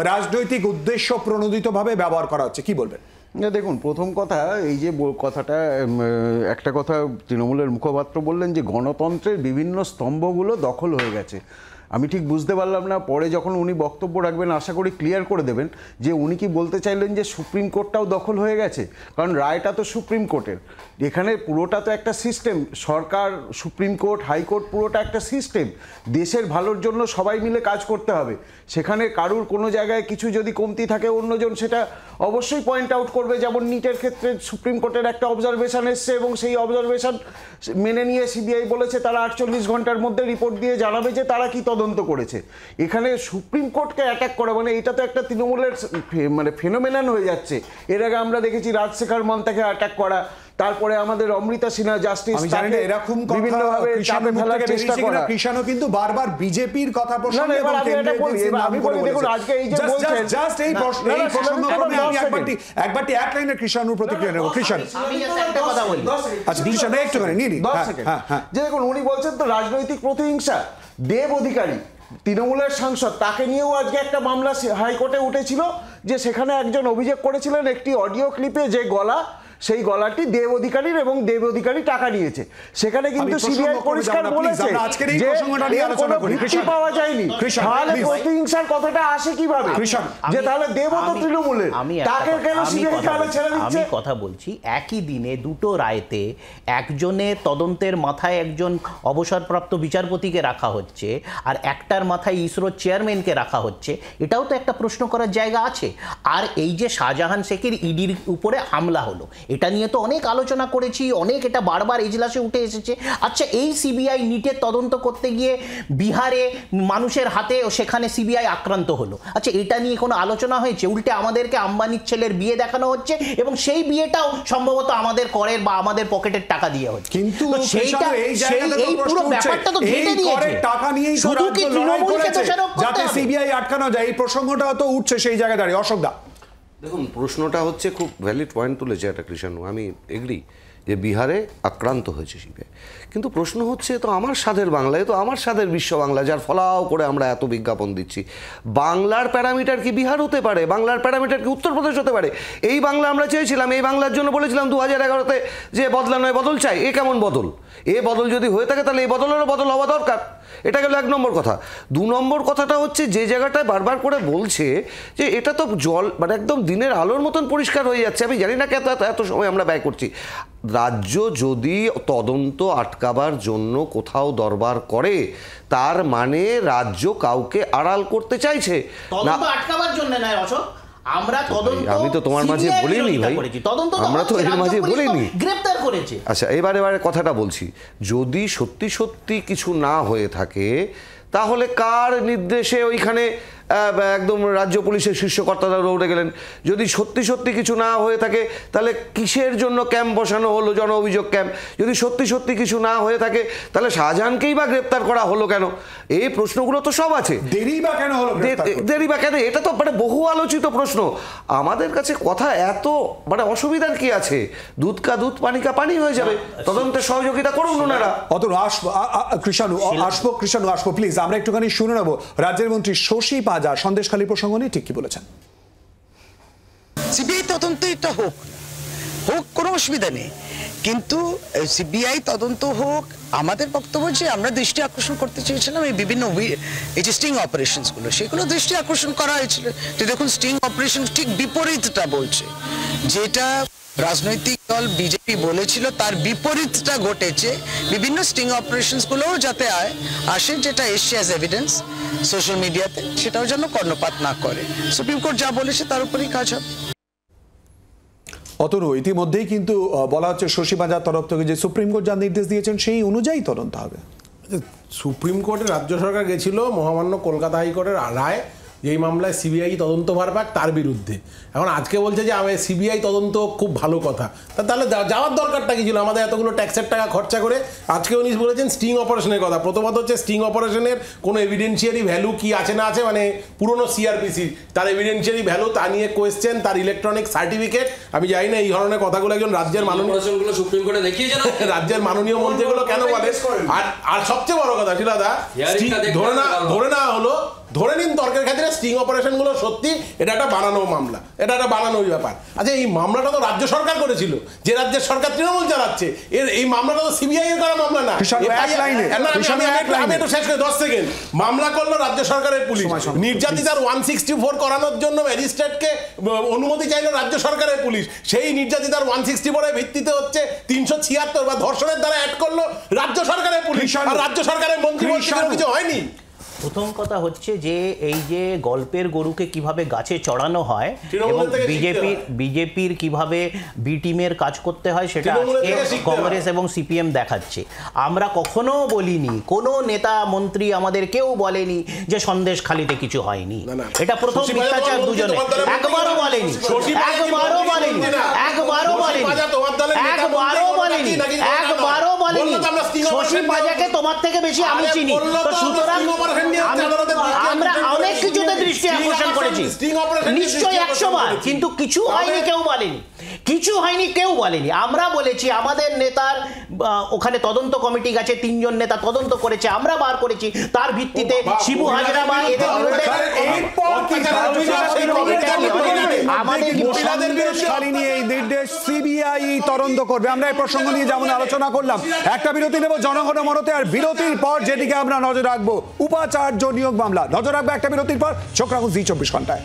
রাজনৈতিক উদ্দেশ্য প্রণোদিতভাবে ব্যবহার করা হচ্ছে, কি বলবেন? দেখুন, প্রথম কথা এই যে কথাটা, একটা কথা তৃণমূলের মুখপাত্র বললেন যে গণতন্ত্রের বিভিন্ন স্তম্ভগুলো দখল হয়ে গেছে। আমি ঠিক বুঝতে পারলাম না, পরে যখন উনি বক্তব্য রাখবেন আশা করি ক্লিয়ার করে দেবেন যে উনি কি বলতে চাইলেন যে সুপ্রিম কোর্টটাও দখল হয়ে গেছে। কারণ রায়টা তো সুপ্রিম কোর্টের, এখানে পুরোটা তো একটা সিস্টেম, সরকার, সুপ্রিম কোর্ট, হাইকোর্ট, পুরোটা একটা সিস্টেম। দেশের ভালোর জন্য সবাই মিলে কাজ করতে হবে। সেখানে কারুর কোনো জায়গায় কিছু যদি কমতি থাকে অন্যজন সেটা অবশ্যই পয়েন্ট আউট করবে। যেমন নিটের ক্ষেত্রে সুপ্রিম কোর্টের একটা অবজারভেশন এসছে এবং সেই অবজারভেশন মেনে নিয়ে সিবিআই বলেছে তারা 48 ঘন্টার মধ্যে রিপোর্ট দিয়ে জানাবে যে তারা কি তদন্ত তদন্ত করেছে। এখানে সুপ্রিম কোর্টকে অ্যাটাক করা মানে এটা তো একটা তৃণমূলের মানে ফেনোমেনন হয়ে যাচ্ছে। এর আগে আমরা দেখেছি রাজশেখর মন্তাকে অ্যাটাক করা, তারপরে আমাদের অমৃতা সিনহা জাস্টিস তাকে এরকম বিভিন্নভাবে চাপে ফেলার চেষ্টা করা। কৃষাণও কিন্তু বারবার বিজেপির কথা প্রসঙ্গে এবার আমি এটা বলি, আমি বলি দেখুন আজকে এই যে বলছেন জাস্ট এই প্রসঙ্গক্রমে আমি একবারটি এক লাইনের কৃষাণুর প্রতিক্রিয়া নেব। কৃষাণ, আমি একটা কথা বলি। আচ্ছা কৃষাণ একটুখানি নিন। যে দেখুন উনি বলছেন তো রাজনৈতিক প্রতিহিংসা। দেব অধিকারী তৃণমূলের সাংসদ, তাকে নিয়েও আজকে একটা মামলা হাইকোর্টে উঠেছিল, যে সেখানে একজন অভিযোগ করেছিলেন একটি অডিও ক্লিপে যে গলা, সেই গলাটি দেব অধিকারীর এবং দেব অধিকারী টাকা নিয়েছে। সেখানে কিন্তু সিবিআই পরিষ্কার বলেছে যে এর কোনো ভিত্তি পাওয়া যায়নি। তাহলে প্রতিহিংসার কথাটা আসে কিভাবে? যে তাহলে দেব তো তৃণমূলের, তাকে কেন সিবিআই তাহলে ছেড়ে দিচ্ছে? আমি কথা বলছি, একই দিনে দুটো রায়তে একজনের তদন্তের মাথায় একজন অবসরপ্রাপ্ত বিচারপতিকে রাখা হচ্ছে, আর একটার মাথায় ইসরোর চেয়ারম্যানকে রাখা হচ্ছে। এটাও তো একটা প্রশ্ন করার জায়গা আছে। আর এই যে শাহজাহান শেখের ইডির উপরে হামলা হলো, এটা নিয়ে তো অনেক আলোচনা করেছি, অনেক এটা বারবার এজলাসে উঠে এসেছে। আচ্ছা, এই সিবিআই নিটের তদন্ত করতে গিয়ে বিহারে মানুষের হাতে সেখানে সিবিআই আক্রান্ত হলো। আচ্ছা, এটা নিয়ে কোনো আলোচনা হয়েছে? উল্টে আমাদেরকে আম্বানির ছেলের বিয়ে দেখানো হচ্ছে, এবং সেই বিয়েটাও সম্ভবত আমাদের করের বা আমাদের পকেটের টাকা দিয়ে হচ্ছে। কিন্তু সেইটা এই পুরো ব্যাপারটা তো ঘেটে দিয়েছে। টাকা নিয়েই শুধু কি তৃণমূলকে দোষারোপ করতে হবে যাতে সিবিআই আটকানো যায়? এই প্রসঙ্গটাও তো উঠছে সেই জায়গায় দাঁড়িয়ে। অশোকদা, দেখুন প্রশ্নটা হচ্ছে খুব ভ্যালিড পয়েন্ট তুলেছে একটা কৃষাণু, আমি এগ্রি যে বিহারে আক্রান্ত হয়েছে সিবিআই, কিন্তু প্রশ্ন হচ্ছে তো আমার স্বাদের বাংলায়, তো আমার স্বাদের বিশ্ব বাংলা, যার ফলাও করে আমরা এত বিজ্ঞাপন দিচ্ছি, বাংলার প্যারামিটার কি বিহার হতে পারে? বাংলার প্যারামিটার কি উত্তরপ্রদেশ হতে পারে? এই বাংলা আমরা চেয়েছিলাম, এই বাংলার জন্য বলেছিলাম 2011-তে যে বদলা নয় বদল চাই। এ কেমন বদল? এ বদল যদি হয়ে থাকে তাহলে এই বদলেরও বদল হওয়া দরকার। এটা গেল এক নম্বর কথা। দু নম্বর কথাটা হচ্ছে যে জায়গাটায় বারবার করে বলছে যে এটা তো জল মানে একদম দিনের আলোর মতন পরিষ্কার হয়ে যাচ্ছে। আমি জানি না কেন এত সময় আমরা ব্যয় করছি। রাজ্য যদি তদন্ত আটকাবার জন্য কোথাও দরবার করে, তার মানে রাজ্য কাউকে আড়াল করতে চাইছে না। আটকাবার জন্য নয় অশোক, আমরা তদন্ত, আমি তো তোমার মাঝে বলিনি ভাই, আমরা তো এর মাঝে বলিনি, গ্রেফতার করেছে। আচ্ছা, এবারে কথাটা বলছি, যদি সত্যি সত্যি কিছু না হয়ে থাকে তাহলে কার নির্দেশে ওইখানে একদম রাজ্য পুলিশের শীর্ষ কর্তারা দৌড়ে গেলেন? যদি সত্যি সত্যি কিছু না হয়ে থাকে তাহলে কিসের জন্য ক্যাম্প বসানো হলো, জন অভিযোগ ক্যাম্প? যদি সত্যি সত্যি কিছু না হয়ে থাকে তাহলে শাহজাহানকেই বা গ্রেপ্তার করা হলো কেন? এই প্রশ্নগুলো তো সব আছে। দেরি বা কেন হলো? দেরি বা কেন? এটা তো মানে বহু আলোচিত প্রশ্ন। আমাদের কাছে কথা এত মানে অসুবিধার কি আছে? দুধ কা দুধ, পানি কা পানি হয়ে যাবে। তদন্তের সহযোগিতা করুন ওনারা। অতনু আসবো, কৃষাণু আসবো প্লিজ। আমরা একটুখানি শুনে নেবো রাজ্যের মন্ত্রী শশী পাজা সন্দেশখালী প্রসঙ্গ নিয়ে ঠিক কি বলেছেন। সিবিআই তদন্তটা হোক, কোনো অসুবিধা নেই, কিন্তু সিবিআই তদন্ত হোক। আমাদের বক্তব্য যে আমরা দৃষ্টি আকর্ষণ করতে চেয়েছিলাম এই বিভিন্ন এই যে স্টিং অপারেশনসগুলো, সেগুলো দৃষ্টি আকর্ষণ করা হয়েছিল। তো দেখুন, স্টিং অপারেশন ঠিক বিপরীতটা বলছে। যেটা রাজনৈতিক দল বিজেপি বলেছিল তার বিপরীতটা ঘটেছে। বিভিন্ন স্টিং অপারেশনসগুলোও যাতে আসে, যেটা এসছে অ্যাজ এভিডেন্স সোশ্যাল মিডিয়াতে, সেটাও যেন কর্ণপাত না করে। সুপ্রিম কোর্ট যা বলেছে তার উপরেই কাজ হবে। অতনু, ইতিমধ্যেই কিন্তু বলা হচ্ছে শশী পাজার তরফ থেকে যে সুপ্রিম কোর্ট যা নির্দেশ দিয়েছেন সেই অনুযায়ী তদন্ত হবে। সুপ্রিম কোর্টে রাজ্য সরকার গেছিল মহামান্য কলকাতা হাইকোর্টের রায়, এই মামলায় সিবিআই তদন্তভার পাক তার বিরুদ্ধে। এখন আজকে বলছে যে আমি সিবিআই তদন্ত খুব ভালো কথা, তাহলে যাওয়ার দরকারটা কি ছিল আমাদের এতগুলো ট্যাক্সের টাকা খরচা করে? আজকে উনি বলেছেন স্টিং অপারেশনের কথা। প্রথমত হচ্ছে স্টিং অপারেশনের কোনো এভিডেন্সিয়ারি ভ্যালু কি আছে না আছে, মানে পুরনো সিআরপিসি তার এভিডেন্সিয়ারি ভ্যালু তা নিয়ে কোয়েশ্চেন, তার ইলেকট্রনিক সার্টিফিকেট। আমি জানি না এই ধরনের কথাগুলো একজন রাজ্যের মাননীয় সুপ্রিম কোর্টে দেখিয়েছে না, রাজ্যের মাননীয় মন্ত্রীগুলো কেন বলে? আর সবচেয়ে বড় কথা ছিল দাদা, ধরে না হলো, ধরে নিন তর্কের ক্ষেত্রে স্টিং অপারেশনগুলো সত্যি এটা একটা বানানো মামলা, এটা একটা বানানো ব্যাপার। আচ্ছা, এই মামলাটা তো রাজ্য সরকার করেছিল, যে রাজ্যের সরকার তৃণমূল চালাচ্ছে। এই মামলাটা তো সিবিআই এর করা মামলা না। আমি একটু শেষ করে 10 সেকেন্ড। মামলা করলো রাজ্য সরকারের পুলিশ, নির্যাতিতার 164 করানোর জন্য ম্যাজিস্ট্রেটকে অনুমতি চাইলো রাজ্য সরকারের পুলিশ। সেই নির্যাতিতার 164 এর ভিত্তিতে হচ্ছে 376 বা ধর্ষণের দ্বারা অ্যাড করলো রাজ্য সরকারের পুলিশ, আর রাজ্য সরকারের মন্ত্রী বলছে কিছু হয়নি। প্রথম কথা হচ্ছে যে এই যে গল্পের গরুকে কিভাবে গাছে চড়ানো হয় এবং বিজেপির কিভাবে বি টিমের কাজ করতে হয় সেটা আজকে কংগ্রেস এবং সিপিএম দেখাচ্ছে। আমরা কখনো বলিনি, কোনো নেতা মন্ত্রী আমাদের কেউ বলেনি যে সন্দেশখালিতে কিছু হয়নি। এটা প্রথম মিথ্যাচার দুজনে, একবারও বলেনি, একবারও বলেনি, একবারও বলেনি, একবারও বলেনি, একবারও বলেনি। শশী পাজাকে তোমার থেকে বেশি আমি চিনি, তো সুতরাং আমরা অনেক কিছুতে দৃষ্টি আকর্ষণ করেছি, নিশ্চয়ই 100 বার, কিন্তু কিছু হয়নি কেউ বলেনি, কিছু হয়নি কেউ বলেনি। আমরা বলেছি আমাদের নেতার ওখানে তদন্ত কমিটি গেছে, 3 জন নেতা তদন্ত করেছে, আমরা বার করেছি, তার ভিত্তিতে শিবু হাজরা বা এদের বিরুদ্ধে এই নির্দেশ সিবিআই তদন্ত করবে। আমরা এই প্রসঙ্গ নিয়ে যেমন আলোচনা করলাম, একটা বিরতি নেব জনগণ মনতে, আর বিরতির পর যেদিকে আমরা নজর রাখবো উপাচার্য নিয়োগ মামলা, নজর রাখবো একটা বিরতির পর। চোখ রাখুন জি 24 ঘন্টায়।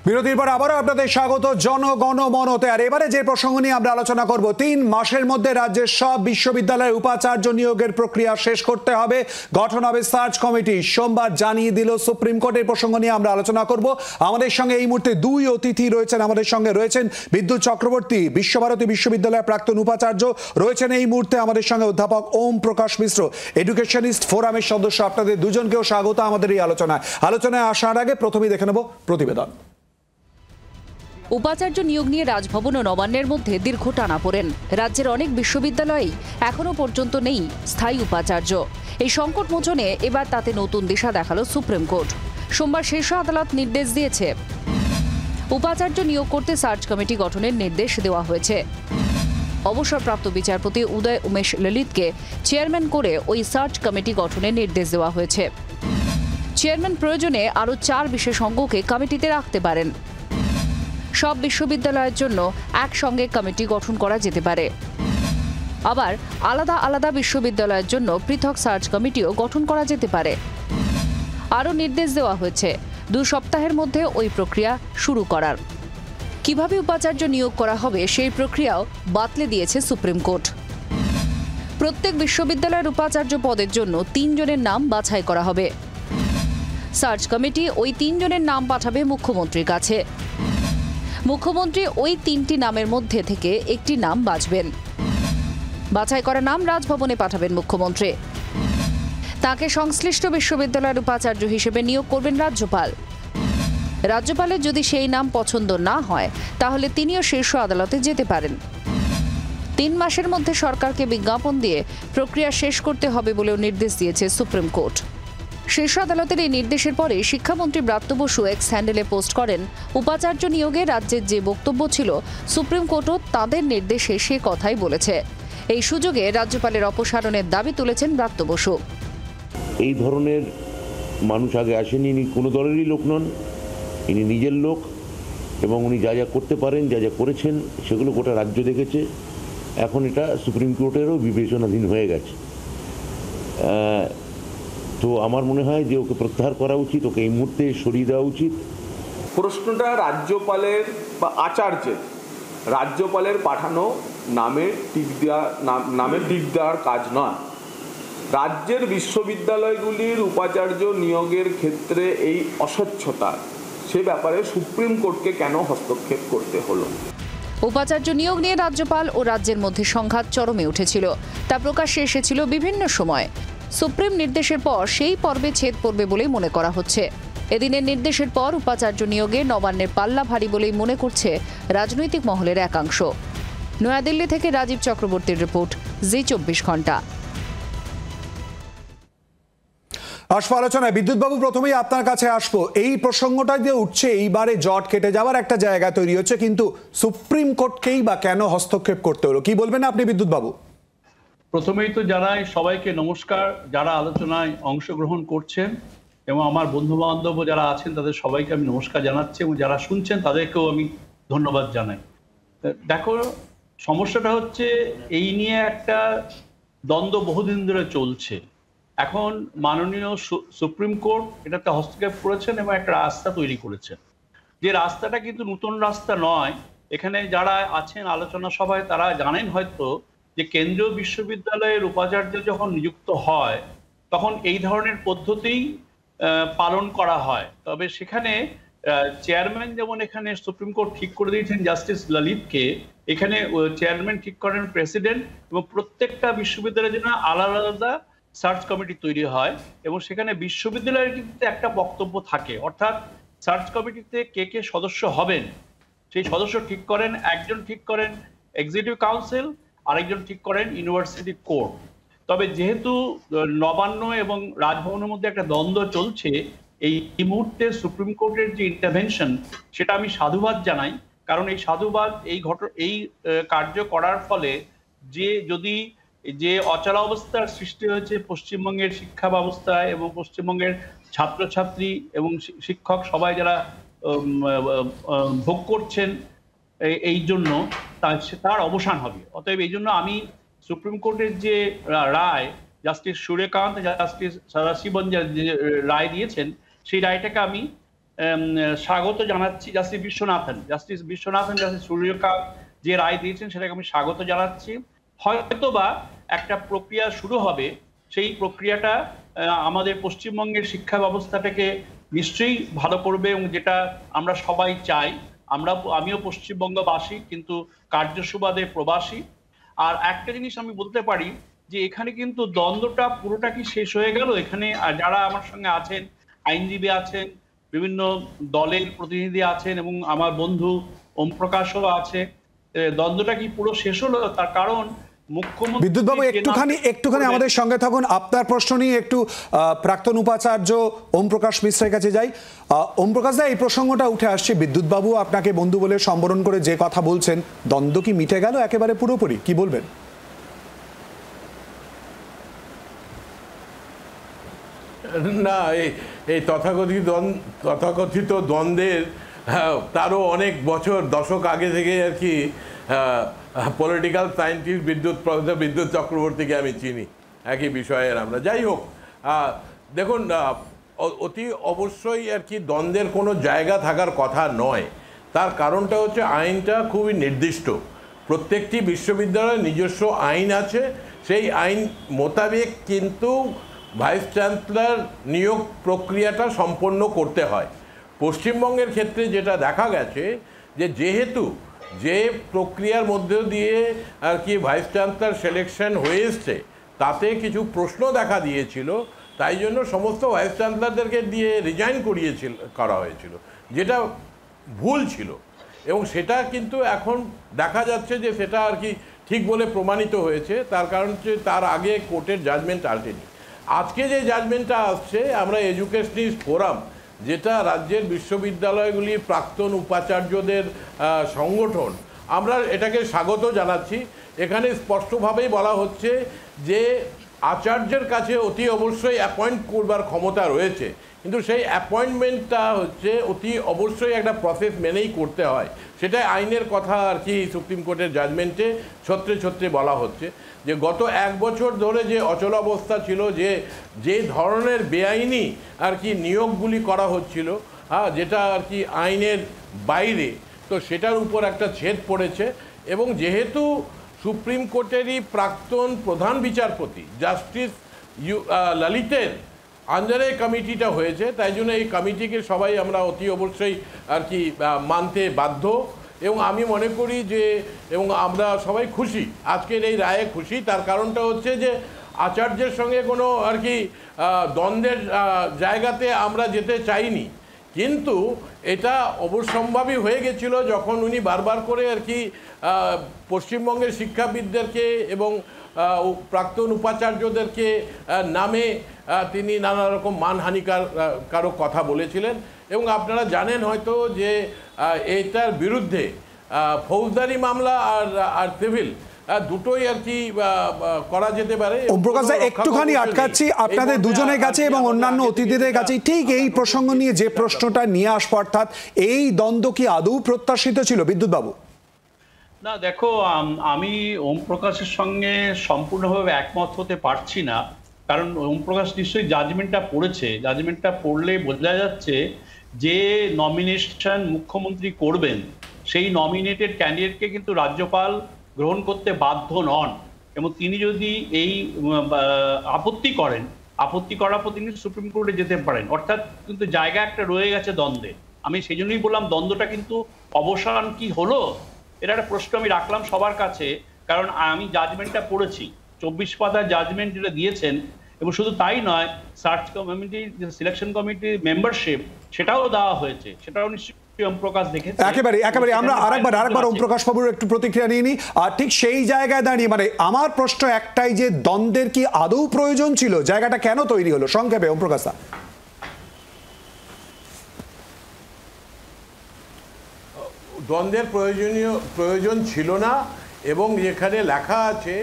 বিরতির পর আবারও আপনাদের স্বাগত জনগণ মনতে। আর এবারে যে প্রসঙ্গ নিয়ে আমরা আলোচনা করব, 3 মাসের মধ্যে রাজ্যের সব বিশ্ববিদ্যালয়ের উপাচার্য নিয়োগের প্রক্রিয়া শেষ করতে হবে, গঠন হবে সার্চ কমিটি, সোমবার জানিয়ে দিল সুপ্রিম কোর্ট। এই প্রসঙ্গ নিয়ে আমরা আলোচনা করব। আমাদের সঙ্গে এই মুহূর্তে 2 অতিথি রয়েছেন। আমাদের সঙ্গে রয়েছেন বিদ্যুৎ চক্রবর্তী, বিশ্বভারতী বিশ্ববিদ্যালয়ের প্রাক্তন উপাচার্য, রয়েছেন এই মুহূর্তে আমাদের সঙ্গে অধ্যাপক ওম প্রকাশ মিশ্র, এডুকেশনিস্ট ফোরামের সদস্য। আপনাদের দুজনকেও স্বাগত আমাদের এই আলোচনায় আসার আগে প্রথমেই দেখে নেব প্রতিবেদন। উপাচার্য নিয়োগ নিয়ে রাজভবন ও নবান্নের মধ্যে দীর্ঘ টানাপোড়েন। রাজ্যের অনেক বিশ্ববিদ্যালয়েই এখনো পর্যন্ত নেই স্থায়ী উপাচার্য। এই সংকট মোচনে এবার তাতে নতুন দিশা দেখালো সুপ্রিম কোর্ট। সোমবার শীর্ষ আদালত নির্দেশ দিয়েছে, উপাচার্য নিয়োগ করতে সার্চ কমিটি গঠনের নির্দেশ দেওয়া হয়েছে। অবসরপ্রাপ্ত বিচারপতি উদয় উমেশ ললিতকে চেয়ারম্যান করে ওই সার্চ কমিটি গঠনের নির্দেশ দেওয়া হয়েছে। চেয়ারম্যান প্রয়োজনে আরও 4 বিশেষজ্ঞকে কমিটিতে রাখতে পারেন। সব বিশ্ববিদ্যালয়ের জন্য একসঙ্গে কমিটি গঠন করা যেতে পারে। আবার আলাদা আলাদা বিশ্ববিদ্যালয়ের জন্য পৃথক সার্চ কমিটিও গঠন করা যেতে পারে। আরও নির্দেশ দেওয়া হয়েছে 2 সপ্তাহের মধ্যে ওই প্রক্রিয়া শুরু করার। কিভাবে উপাচার্য নিয়োগ করা হবে সেই প্রক্রিয়াও বাতলে দিয়েছে সুপ্রিম কোর্ট। প্রত্যেক বিশ্ববিদ্যালয়ের উপাচার্য পদের জন্য 3 জনের নাম বাছাই করা হবে। সার্চ কমিটি ওই 3 জনের নাম পাঠাবে মুখ্যমন্ত্রীর কাছে। মুখ্যমন্ত্রী ওই 3টি নামের মধ্যে থেকে একটি নাম বাছবেন। বাছাই করা নাম রাজভবনে পাঠাবেন মুখ্যমন্ত্রী। তাকে সংশ্লিষ্ট বিশ্ববিদ্যালয়ের উপাচার্য হিসেবে নিয়োগ করবেন রাজ্যপাল। রাজ্যপালের যদি সেই নাম পছন্দ না হয় তাহলে তিনিও শীর্ষ আদালতে যেতে পারেন। 3 মাসের মধ্যে সরকারকে বিজ্ঞাপন দিয়ে প্রক্রিয়া শেষ করতে হবে বলেও নির্দেশ দিয়েছে সুপ্রিম কোর্ট। শীর্ষ আদালতের এই নির্দেশের পরে শিক্ষামন্ত্রী ব্রাত্য বসু এক্স হ্যান্ডেলে পোস্ট করেন, উপাচার্য নিয়োগে রাজ্যের যে বক্তব্য ছিল সুপ্রিম কোর্টও তাদের নির্দেশে সে কথাই বলেছে। এই সুযোগে রাজ্যপালের অপসারণের দাবি তুলেছেন ব্রাত্য বসু। এই ধরনের মানুষ আগে আসেনি, ইনি কোনো দলেরই লোক নন, ইনি নিজের লোক এবং উনি যা যা করতে পারেন, যা যা করেছেন সেগুলো গোটা রাজ্য দেখেছে। এখন এটা সুপ্রিম কোর্টেরও বিবেচনাধীন হয়ে গেছে। তো আমার মনে হয় যে ওকে প্রত্যাহার করা উচিত, ওকে এই মুহূর্তে সরিয়ে দেওয়া উচিত। প্রশ্নটা রাজ্যপালের বা আচার্যের, রাজ্যপালের পাঠানো নামের টিক দেওয়ার কাজ নয়। রাজ্যের বিশ্ববিদ্যালয়গুলির উপাচার্য নিয়োগের ক্ষেত্রে এই অস্বচ্ছতা, সে ব্যাপারে সুপ্রিম কোর্টকে কেন হস্তক্ষেপ করতে হলো? উপাচার্য নিয়োগ নিয়ে রাজ্যপাল ও রাজ্যের মধ্যে সংঘাত চরমে উঠেছিল। তা প্রকাশ্যে এসেছিল বিভিন্ন সময়। সুপ্রিম নির্দেশের পর সেই পর্বে ছেদ পড়বে বলেই মনে করা হচ্ছে। এদিনের নির্দেশের পর উপাচার্য নিয়োগে নবান্নের পাল্লা ভারী বলেই মনে করছে রাজনৈতিক মহলের একাংশ। নয়াদিল্লি থেকে রাজীব চক্রবর্তীর রিপোর্ট, জি 24 ঘন্টা। আসবো আলোচনায়। বিদ্যুৎবাবু, প্রথমেই আপনার কাছে আসবো। এই প্রসঙ্গটা যে উঠছে, এইবারে জট কেটে যাওয়ার একটা জায়গা তৈরি হচ্ছে, কিন্তু সুপ্রিম কোর্টকেই বা কেন হস্তক্ষেপ করতে হলো, কি বলবেন আপনি বিদ্যুৎবাবু? প্রথমেই তো জানাই সবাইকে নমস্কার, যারা আলোচনায় অংশগ্রহণ করছেন এবং আমার বন্ধু বান্ধব যারা আছেন তাদের সবাইকে আমি নমস্কার জানাচ্ছি এবং যারা শুনছেন তাদেরকেও আমি ধন্যবাদ জানাই। দেখো, সমস্যাটা হচ্ছে এই নিয়ে একটা দ্বন্দ্ব বহুদিন ধরে চলছে। এখন মাননীয় সুপ্রিম কোর্ট এটাতে হস্তক্ষেপ করেছেন এবং একটা রাস্তা তৈরি করেছেন, যে রাস্তাটা কিন্তু নতুন রাস্তা নয়। এখানে যারা আছেন আলোচনা সভায় তারা জানেন হয়তো যে কেন্দ্রীয় বিশ্ববিদ্যালয়ের উপাচার্য যখন নিযুক্ত হয় তখন এই ধরনের পদ্ধতিই পালন করা হয়। তবে সেখানে চেয়ারম্যান যেমন এখানে সুপ্রিম কোর্ট ঠিক করে দিয়েছেন জাস্টিস ললিতকে, এখানে চেয়ারম্যান ঠিক করেন প্রেসিডেন্ট, এবং প্রত্যেকটা বিশ্ববিদ্যালয়ের জন্য আলাদা আলাদা সার্চ কমিটি তৈরি হয় এবং সেখানে বিশ্ববিদ্যালয়ের কিন্তু একটা বক্তব্য থাকে, অর্থাৎ সার্চ কমিটিতে কে কে সদস্য হবেন সেই সদস্য ঠিক করেন, একজন ঠিক করেন এক্সিকিউটিভ কাউন্সিল, আরেকজন ঠিক করেন ইউনিভার্সিটি কোর্ট। তবে যেহেতু নবান্ন এবং রাজভবনের মধ্যে একটা দ্বন্দ্ব চলছে, এই মুহূর্তে সুপ্রিম কোর্টের যে ইন্টারভেনশন সেটা আমি সাধুবাদ জানাই। কারণ এই সাধুবাদ এই কার্য করার ফলে যে অচলা অবস্থার সৃষ্টি হয়েছে পশ্চিমবঙ্গের শিক্ষা ব্যবস্থায় এবং পশ্চিমবঙ্গের ছাত্রছাত্রী এবং শিক্ষক সবাই যারা ভোগ করছেন এই জন্য তার অবসান হবে। অতএব এই জন্য আমি সুপ্রিম কোর্টের যে রায় জাস্টিস সূর্যকান্ত, জাস্টিস সদাশিবন যে রায় দিয়েছেন সেই রায়টাকে আমি স্বাগত জানাচ্ছি। জাস্টিস বিশ্বনাথন, জাস্টিস সূর্যকান্ত যে রায় দিয়েছেন সেটাকে আমি স্বাগত জানাচ্ছি। হয়তোবা একটা প্রক্রিয়া শুরু হবে, সেই প্রক্রিয়াটা আমাদের পশ্চিমবঙ্গের শিক্ষা ব্যবস্থাটাকে নিশ্চয়ই ভালো করবে এবং যেটা আমরা সবাই চাই। আমিও পশ্চিমবঙ্গবাসী কিন্তু কার্য সুবাদে প্রবাসী। আর একটা জিনিস আমি বলতে পারি যে এখানে কিন্তু দ্বন্দ্বটা পুরোটা কি শেষ হয়ে গেল? এখানে যারা আমার সঙ্গে আছেন, আইনজীবী আছেন, বিভিন্ন দলের প্রতিনিধি আছেন এবং আমার বন্ধু ওম প্রকাশও আছে, দ্বন্দ্বটা কি পুরো শেষ হলো? তার কারণ মুখ্যমন্ত্রী বিদ্যুৎবাবু একটুখানি আমাদের সঙ্গে থাকুন। আপনার প্রশ্ন নিয়ে একটু প্রাক্তন উপাচার্য ওম প্রকাশ মিশ্রের কাছে যাই। ওম প্রকাশ দা, এই প্রসঙ্গটা উঠে আসছে, বিদ্যুৎবাবু আপনাকে বন্ধু বলে সম্বোধন করে যে কথা বলছেন, দ্বন্দ্ব কি মিটে গেল একেবারে পুরোপুরি? কি বলবেন? না, এই তথাকথিত দ্বন্দ্বের তারও অনেক বছর দশক আগে থেকে আর কি পলিটিক্যাল সায়েন্টিস্ট বিদ্যুৎ চক্রবর্তীকে আমি চিনি একই বিষয়ের আমরা। যাই হোক, দেখুন, অতি অবশ্যই আর কি দ্বন্দ্বের কোনো জায়গা থাকার কথা নয়। তার কারণটা হচ্ছে আইনটা খুবই নির্দিষ্ট। প্রত্যেকটি বিশ্ববিদ্যালয়ের নিজস্ব আইন আছে, সেই আইন মোতাবেক কিন্তু ভাইস চ্যান্সেলর নিয়োগ প্রক্রিয়াটা সম্পন্ন করতে হয়। পশ্চিমবঙ্গের ক্ষেত্রে যেটা দেখা গেছে যেহেতু যে প্রক্রিয়ার মধ্যে দিয়ে আর কি ভাইস চ্যান্সেলর সিলেকশন হয়ে এসছে তাতে কিছু প্রশ্ন দেখা দিয়েছিল, তাই জন্য সমস্ত ভাইস চ্যান্সেলরদেরকে দিয়ে রিজাইন করা হয়েছিল, যেটা ভুল ছিল। এবং সেটা কিন্তু এখন দেখা যাচ্ছে যে সেটা আর কি ঠিক বলে প্রমাণিত হয়েছে। তার কারণ হচ্ছে তার আগে কোর্টের জাজমেন্ট আসেনি। আজকে যে জাজমেন্টটা আসছে, আমরা এডুকেশনিস্ট ফোরাম, যেটা রাজ্যের বিশ্ববিদ্যালয়গুলির প্রাক্তন উপাচার্যদের সংগঠন, আমরা এটাকে স্বাগত জানাচ্ছি। এখানে স্পষ্টভাবেই বলা হচ্ছে যে আচার্যের কাছে অতি অবশ্যই অ্যাপয়েন্ট করবার ক্ষমতা রয়েছে, কিন্তু সেই অ্যাপয়েন্টমেন্টটা হচ্ছে অতি অবশ্যই একটা প্রসেস মেনেই করতে হয়। সেটাই আইনের কথা আর কি সুপ্রিম কোর্টের জাজমেন্টে ছত্রে ছত্রে বলা হচ্ছে যে গত এক বছর ধরে যে অচলাবস্থা ছিল, যে ধরনের বেআইনি আর কি নিয়োগগুলি করা হচ্ছিল, যেটা আর কি আইনের বাইরে, তো সেটার উপর একটা ছেদ পড়েছে। এবং যেহেতু সুপ্রিম কোর্টেরই প্রাক্তন প্রধান বিচারপতি জাস্টিস ললিতের আন্ডারে কমিটিটা হয়েছে, তাই জন্য এই কমিটিকে সবাই আমরা অতি অবশ্যই আর কি মানতে বাধ্য। এবং আমি মনে করি যে, এবং আমরা সবাই খুশি, আজকের এই রায়ে খুশি। তার কারণটা হচ্ছে যে আচার্যের সঙ্গে কোনো আর কি দ্বন্দ্বের জায়গাতে আমরা যেতে চাইনি, কিন্তু এটা অবশ্যম্ভাবী হয়ে গেছিল যখন উনি বারবার করে আর কি পশ্চিমবঙ্গের শিক্ষাবিদদেরকে এবং প্রাক্তন উপাচার্যদেরকে নামে তিনি নানা রকম মানহানিকারক কথা বলেছিলেন। এবং আপনারা জানেন হয়তো যে এটার বিরুদ্ধে ফৌজদারি মামলা আর সিভিল দুটোই আর কি করা যেতে পারে। ওম প্রকাশ দা, একটুখানি আটকাচ্ছি আপনাদের দুজনের কাছে এবং অন্যান্য অতিথিদের কাছে, ঠিক এই প্রসঙ্গ নিয়ে যে প্রশ্নটা নিয়ে আসবো, অর্থাৎ এই দ্বন্দ্ব কি আদৌ প্রত্যাশিত ছিল বিদ্যুৎবাবু? না দেখো, আমি ওম প্রকাশের সঙ্গে সম্পূর্ণভাবে একমত হতে পারছি না, কারণ ওম প্রকাশ নিশ্চয়ই জাজমেন্টটা পড়েছে। জাজমেন্টটা পড়লে বোঝা যাচ্ছে যে নমিনেশন মুখ্যমন্ত্রী করবেন সেই নমিনেটেড ক্যান্ডিডেটকে কিন্তু রাজ্যপাল গ্রহণ করতে বাধ্য নন, এবং তিনি যদি এই আপত্তি করেন, আপত্তি করার পর তিনি সুপ্রিম কোর্টে যেতে পারেন। অর্থাৎ কিন্তু জায়গা একটা রয়ে গেছে দ্বন্দ্বে। আমি সেই জন্যই বললাম দ্বন্দ্বটা কিন্তু অবসান কি হলো, এটা একটা প্রশ্ন আমি রাখলাম সবার কাছে, কারণ আমি জাজমেন্টটা পড়েছি, 24 পাতার জাজমেন্ট যেটা দিয়েছেন, এবং শুধু তাই নয়, সার্চ কমিটি সিলেকশন কমিটির মেম্বারশিপ সেটাও দেওয়া হয়েছে, সেটাও নিশ্চয়ই ওম প্রকাশ দেখেছে। একেবারে আমরা আরেকবার ওম প্রকাশ বাবুর একটু প্রতিক্রিয়া নিয়ে নিই। আর ঠিক সেই জায়গায় দাঁড়িয়ে মানে আমার প্রশ্ন একটাই, যে দ্বন্দ্বের কি আদৌ প্রয়োজন ছিল? জায়গাটা কেন তৈরি হলো? সংক্ষেপে ওম প্রকাশ দা। দ্বন্দ্বের প্রয়োজন ছিল না, এবং যেখানে লেখা আছে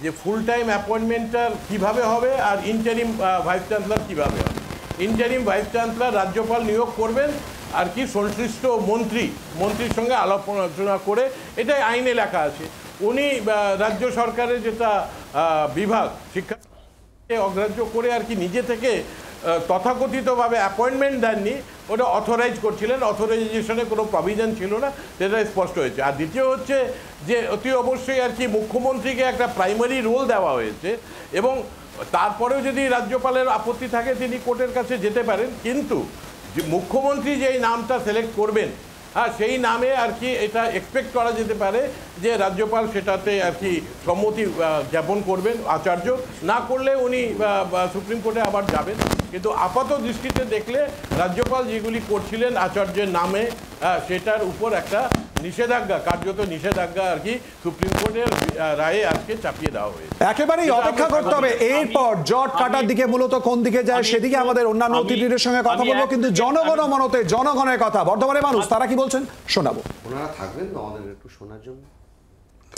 যে ফুল টাইম অ্যাপয়েন্টমেন্টটা কিভাবে হবে আর ইন্টারিম ভাইস চ্যান্সেলর কিভাবে হবে। ইন্টারিম ভাইস চ্যান্সেলর রাজ্যপাল নিয়োগ করবেন আর কি সংশ্লিষ্ট মন্ত্রীর সঙ্গে আলোচনা করে, এটাই আইনে লেখা আছে। উনি রাজ্য সরকারের যেটা বিভাগ শিক্ষা অগ্রাহ্য করে আর কি নিজে থেকে তথাকথিতভাবে অ্যাপয়েন্টমেন্ট দেননি, ওটা অথরাইজ করছিলেন, অথরাইজেশনে কোনো প্রভিশন ছিল না, সেটা স্পষ্ট হয়েছে। আর দ্বিতীয় হচ্ছে যে অতি অবশ্যই আর কি মুখ্যমন্ত্রীকে একটা প্রাইমারি রোল দেওয়া হয়েছে, এবং তারপরেও যদি রাজ্যপালের আপত্তি থাকে তিনি কোর্টের কাছে যেতে পারেন, কিন্তু যে মুখ্যমন্ত্রী যেই নামটা সিলেক্ট করবেন, হ্যাঁ, সেই নামে আর কি এটা এক্সপেক্ট করা যেতে পারে যে রাজ্যপাল সেটাতে আর কি সম্মতি জ্ঞাপন করবেন। আচার্য না করলে উনি সুপ্রিম কোর্টে আবার যাবেন, কিন্তু আপাত দৃষ্টিতে দেখলে রাজ্যপাল যেগুলি করছিলেন আচার্যের নামে, সেটার উপর একটা নিষেধাজ্ঞা, কার্যত নিষেধাজ্ঞা আর কি সুপ্রিম কোর্টের রায়ে আজকে চাপিয়ে দেওয়া হয়েছে। একেবারেই অপেক্ষা করতে হবে এরপর জট কাটার দিকে মূলত কোন দিকে যায় সেদিকে আমাদের অন্যান্য অতিথিদের সঙ্গে কথা বলবো, কিন্তু জনগণ মনতে জনগণের কথা, বর্ধমানের মানুষ তারা কি বলছেন শোনাবো। ওনারা থাকবেন না আমাদের একটু শোনার জন্য।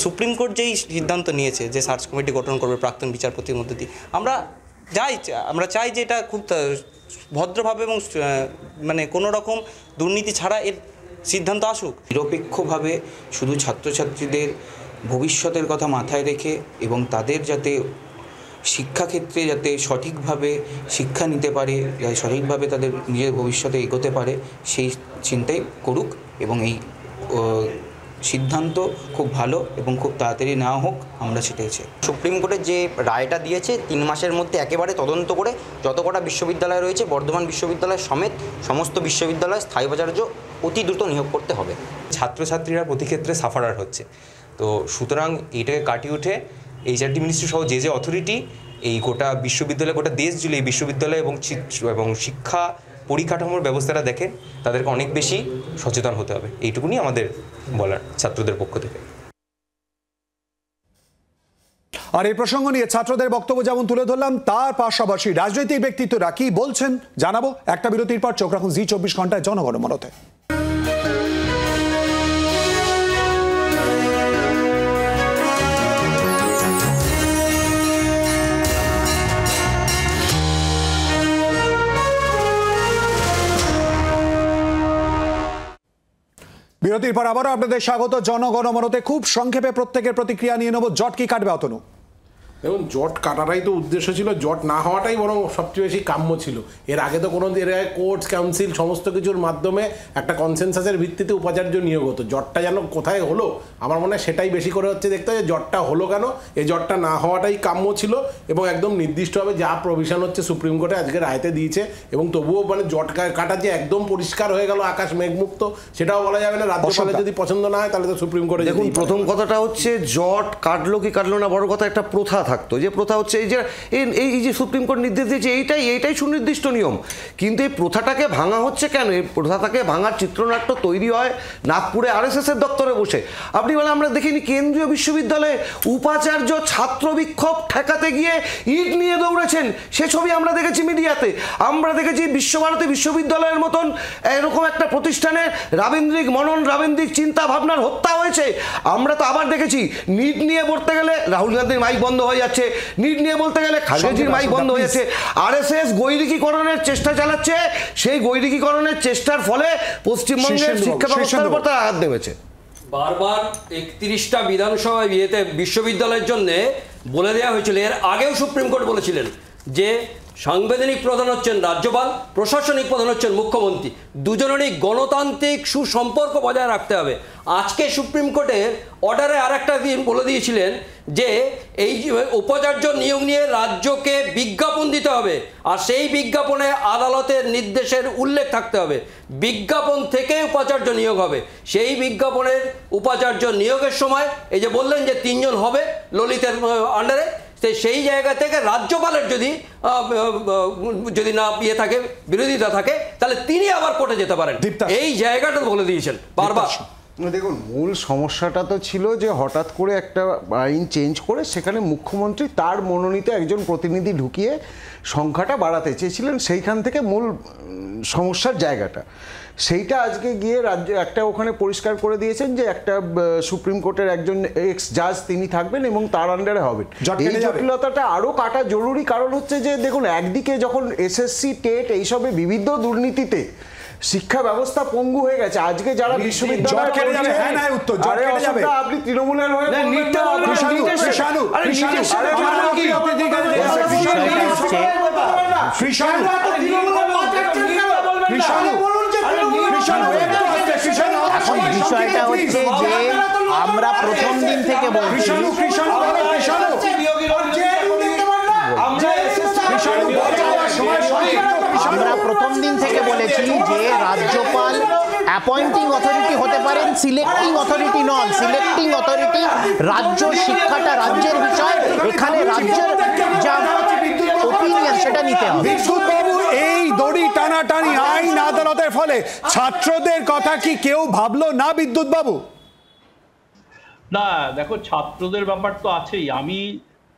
সুপ্রিম কোর্ট যেই সিদ্ধান্ত নিয়েছে যে সার্চ কমিটি গঠন করবে প্রাক্তন বিচারপতির মধ্যে দিয়ে, আমরা চাই যে এটা খুব ভদ্রভাবে এবং মানে কোনো রকম দুর্নীতি ছাড়া এর সিদ্ধান্ত আসুক। নিরপেক্ষভাবে শুধু ছাত্রছাত্রীদের ভবিষ্যতের কথা মাথায় রেখে এবং তাদের যাতে শিক্ষাক্ষেত্রে যাতে সঠিকভাবে শিক্ষা নিতে পারে, সঠিকভাবে তাদের নিজের ভবিষ্যতে এগোতে পারে, সেই চিন্তাই করুক, এবং এই সিদ্ধান্ত খুব ভালো এবং খুব তাড়াতাড়ি নেওয়া হোক, আমরা সেটাই চাই। সুপ্রিম কোর্টের যে রায়টা দিয়েছে 3 মাসের মধ্যে একেবারে তদন্ত করে যত কটা বিশ্ববিদ্যালয় রয়েছে বর্ধমান বিশ্ববিদ্যালয় সমেত সমস্ত বিশ্ববিদ্যালয় স্থায়ী উপাচার্য অতি দ্রুত নিয়োগ করতে হবে। ছাত্রছাত্রীরা প্রতি ক্ষেত্রে সাফারার হচ্ছে, তো সুতরাং এইটাকে কাটিয়ে উঠে HRD মিনিস্ট্রি সহ যে অথরিটি এই গোটা বিশ্ববিদ্যালয়, গোটা দেশ জুড়ে এই বিশ্ববিদ্যালয় এবং শিক্ষা পরিকাঠামোর ব্যবস্থাটা দেখে তাদেরকে অনেক বেশি সচেতন হতে হবে, এইটুকুনি আমাদের বলার ছাত্রদের পক্ষ থেকে। আর এই প্রসঙ্গ নিয়ে ছাত্রদের বক্তব্য যেমন তুলে ধরলাম, তার পাশাপাশি রাজনৈতিক ব্যক্তিত্বরা কি বলছেন জানাবো। একটা বিরতির পর চোখ রাখুন জি 24 ঘন্টায় জনগণ মনতে। বিরতির পর আবারও আপনাদের স্বাগত জনগণ মনতে। খুব সংক্ষেপে প্রত্যেকের প্রতিক্রিয়া নিয়ে নেব। জট কি কাটবে অতনু? দেখুন, জট কাটাটাই তো উদ্দেশ্য ছিল, জট না হওয়াটাই বরং সবচেয়ে বেশি কাম্য ছিল। এর আগে তো কোনো কোর্টস কাউন্সিল সমস্ত কিছুর মাধ্যমে একটা কনসেনসাসের ভিত্তিতে উপাচার্য নিয়োগ হতো। জটটা যেন কোথায় হলো আমার মনে হয় সেটাই বেশি করে হচ্ছে দেখতে হবে, জটটা হলো কেন। এই জটটা না হওয়াটাই কাম্য ছিল, এবং একদম নির্দিষ্টভাবে যা প্রভিশন হচ্ছে সুপ্রিম কোর্টে আজকে রায়তে দিয়েছে, এবং তবুও মানে জট কাটা যে একদম পরিষ্কার হয়ে গেল, আকাশ মেঘমুক্ত, সেটাও বলা যাবে না। রাজ্যপালের যদি পছন্দ না হয় তাহলে তো সুপ্রিম কোর্টে। দেখুন, প্রথম কথাটা হচ্ছে জট কাটলো কি কাটলো না, বড় কথা একটা প্রথা থাকতো, যে প্রথা হচ্ছে এই যে সুপ্রিম কোর্ট নির্দেশ দিয়েছে এইটাই সুনির্দিষ্ট নিয়ম, কিন্তু এই প্রথাটাকে ভাঙা হচ্ছে কেন? এই প্রথাটাকে ভাঙার চিত্রনাট্য তৈরি হয় নাগপুরে RSS এর দপ্তরে বসে। আপনি বলে আমরা দেখিনি কেন্দ্রীয় বিশ্ববিদ্যালয়ে উপাচার্য ছাত্র বিক্ষোভ ঠেকাতে গিয়ে ইট নিয়ে দৌড়েছেন, সে ছবি আমরা দেখেছি মিডিয়াতে। আমরা দেখেছি বিশ্বভারতী বিশ্ববিদ্যালয়ের মতন এরকম একটা প্রতিষ্ঠানে রাবীন্দ্রিক চিন্তা ভাবনার হত্যা হয়েছে। আমরা তো আবার দেখেছি নিট নিয়ে পড়তে গেলে রাহুল গান্ধীর মাইক বন্ধ হয়ে যাচ্ছে, নিট নিয়ে বলতে গেলে খালেদাজির মাইক বন্ধ হয়ে যাচ্ছে। RSS গৈরিকীকরণের চেষ্টা চালাচ্ছে, সেই গৈরিকীকরণের চেষ্টার ফলে পশ্চিমবঙ্গের শিক্ষা ব্যবস্থার উপর তার আঘাত নেমেছে। বারবার 31টা বিধানসভা বিশ্ববিদ্যালয়ের জন্য বলে দেওয়া হয়েছিল, এর আগেও সুপ্রিম কোর্ট বলেছিলেন যে সাংবিধানিক প্রধান হচ্ছেন রাজ্যপাল, প্রশাসনিক প্রধান হচ্ছেন মুখ্যমন্ত্রী, দুজনেরই গণতান্ত্রিক সুসম্পর্ক বজায় রাখতে হবে। আজকে সুপ্রিম কোর্টের অর্ডারে আরেকটা দিন বলে দিয়েছিলেন যে এই উপাচার্য নিয়োগ নিয়ে রাজ্যকে বিজ্ঞাপন দিতে হবে, আর সেই বিজ্ঞাপনে আদালতের নির্দেশের উল্লেখ থাকতে হবে। বিজ্ঞাপন থেকে উপাচার্য নিয়োগ হবে। সেই বিজ্ঞাপনের উপাচার্য নিয়োগের সময় এই যে বললেন যে 3 জন হবে ললিতের আন্ডারে, সেই জায়গা থেকে রাজ্যপালের যদি না ইয়ে থাকে, বিরোধিতা থাকে, তাহলে তিনি আবার কোর্টে যেতে পারেন। এই জায়গাটা বলে দিয়েছেন বারবার। দেখুন, মূল সমস্যাটা তো ছিল যে হঠাৎ করে একটা আইন চেঞ্জ করে সেখানে মুখ্যমন্ত্রী তার মনোনীত একজন প্রতিনিধি ঢুকিয়ে সংখ্যাটা বাড়াতে চেয়েছিলেন, সেইখান থেকে মূল সমস্যার জায়গাটা। সেইটা আজকে গিয়ে রাজ্য একটা ওখানে পরিষ্কার করে দিয়েছেন যে একটা সুপ্রিম কোর্টের একজন এক্স জাজ তিনি থাকবেন এবং তার আন্ডারে হবেন। এই জটিলতাটা আরও কাটা জরুরি, কারণ হচ্ছে যে দেখুন, একদিকে যখন এসএসসি টেট এইসবে বিবিধ দুর্নীতিতে শিক্ষা ব্যবস্থা পঙ্গু হয়ে গেছে, আজকে যারা বিশ্ববিদ্যালয় আপনি তৃণমূলের হয়ে বিষয়টা হচ্ছে যে আমরা প্রথম দিন থেকে বলছি বলেছি যে রাজ্যপাল অ্যাপয়েন্টিং অথরিটি হতে পারেন, সিলেক্টিং অথরিটি নন। সিলেক্টিং অথরিটি রাজ্য, শিক্ষাটা রাজ্যের বিষয়, এখানে রাজ্যের যা ওপিনিয়ন সেটা নিতে হবে। বিদ্যুৎবাবু, এই দড়ি টানাটানি আইন আদালতের ফলে ছাত্রদের কথা কি কেউ ভাবলো না বিদ্যুৎবাবু? না, দেখো, ছাত্রদের ব্যাপার তো আছেই। আমি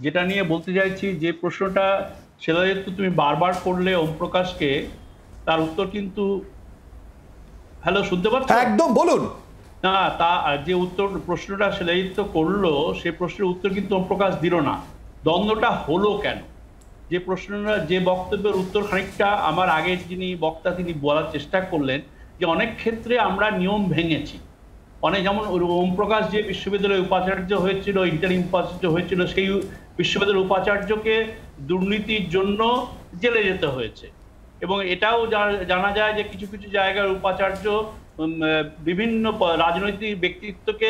যেটা নিয়ে বলতে চাইছি, যে প্রশ্নটা সেটা যেহেতু তুমি বারবার করলে ওম প্রকাশকে, তার উত্তর কিন্তু, হ্যালো শুনতে পাচ্ছ? একদম বলুন। না, তা যে উত্তর প্রশ্নটা শিলাজিৎ করলো, সেই প্রশ্নের উত্তর কিন্তু ওম প্রকাশ দিল না। দ্বন্দ্বটা হলো কেন? যে প্রশ্নটা, যে বক্তব্যের উত্তর খানিকটা আমার আগে যিনি বক্তা তিনি বলার চেষ্টা করলেন যে অনেক ক্ষেত্রে আমরা নিয়ম ভেঙেছি। অনেক, যেমন ওম প্রকাশ যে বিশ্ববিদ্যালয়ের উপাচার্য হয়েছিল, ইন্টারিম উপাচার্য হয়েছিল, সেই বিশ্ববিদ্যালয়ের উপাচার্যকে দুর্নীতির জন্য জেলে যেতে হয়েছে। এবং এটাও জানা যায় যে কিছু কিছু জায়গার উপাচার্য বিভিন্ন রাজনৈতিক ব্যক্তিত্বকে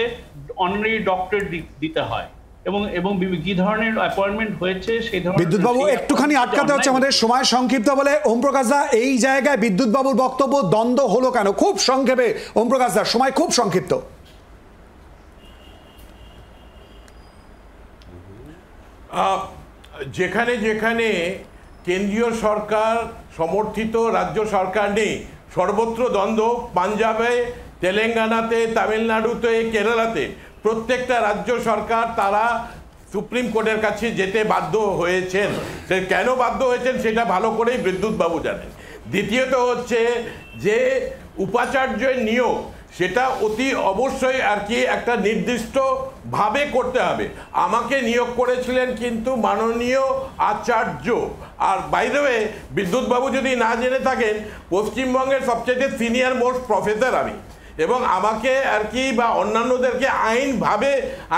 অনারারি ডক্টরেট দিতে হয়, এবং কি ধরনের অ্যাপয়েন্টমেন্ট হয়েছে সেই ধরনের। বিদ্যুৎবাবু, একটুখানি আটকাতে হচ্ছে, আমাদের সময় সংক্ষিপ্ত বলে। ওম প্রকাশ দা, এই জায়গায় বিদ্যুৎবাবুর বক্তব্য দ্বন্দ্ব হলো কেন? খুব সংক্ষেপে ওম প্রকাশ দা, সময় খুব সংক্ষিপ্ত। যেখানে যেখানে কেন্দ্রীয় সরকার সমর্থিত রাজ্য সরকার নেই, সর্বত্র দ্বন্দ্ব। পাঞ্জাবে, তেলেঙ্গানাতে, তামিলনাড়ুতে, কেরালাতে প্রত্যেকটা রাজ্য সরকার তারা সুপ্রিম কোর্টের কাছে যেতে বাধ্য হয়েছেন। সে কেন বাধ্য হয়েছেন সেটা ভালো করেই বিদ্যুৎবাবু জানেন। দ্বিতীয়ত হচ্ছে যে উপাচার্যের নিয়োগ, সেটা অতি অবশ্যই আর কি একটা নির্দিষ্টভাবে করতে হবে। আমাকে নিয়োগ করেছিলেন কিন্তু মাননীয় আচার্য। আর বাই দ্য ওয়ে, বিদ্যুৎবাবু যদি না জেনে থাকেন, পশ্চিমবঙ্গের সবচেয়ে সিনিয়র মোস্ট প্রফেসর আমি, এবং আমাকে আর কি বা অন্যান্যদেরকে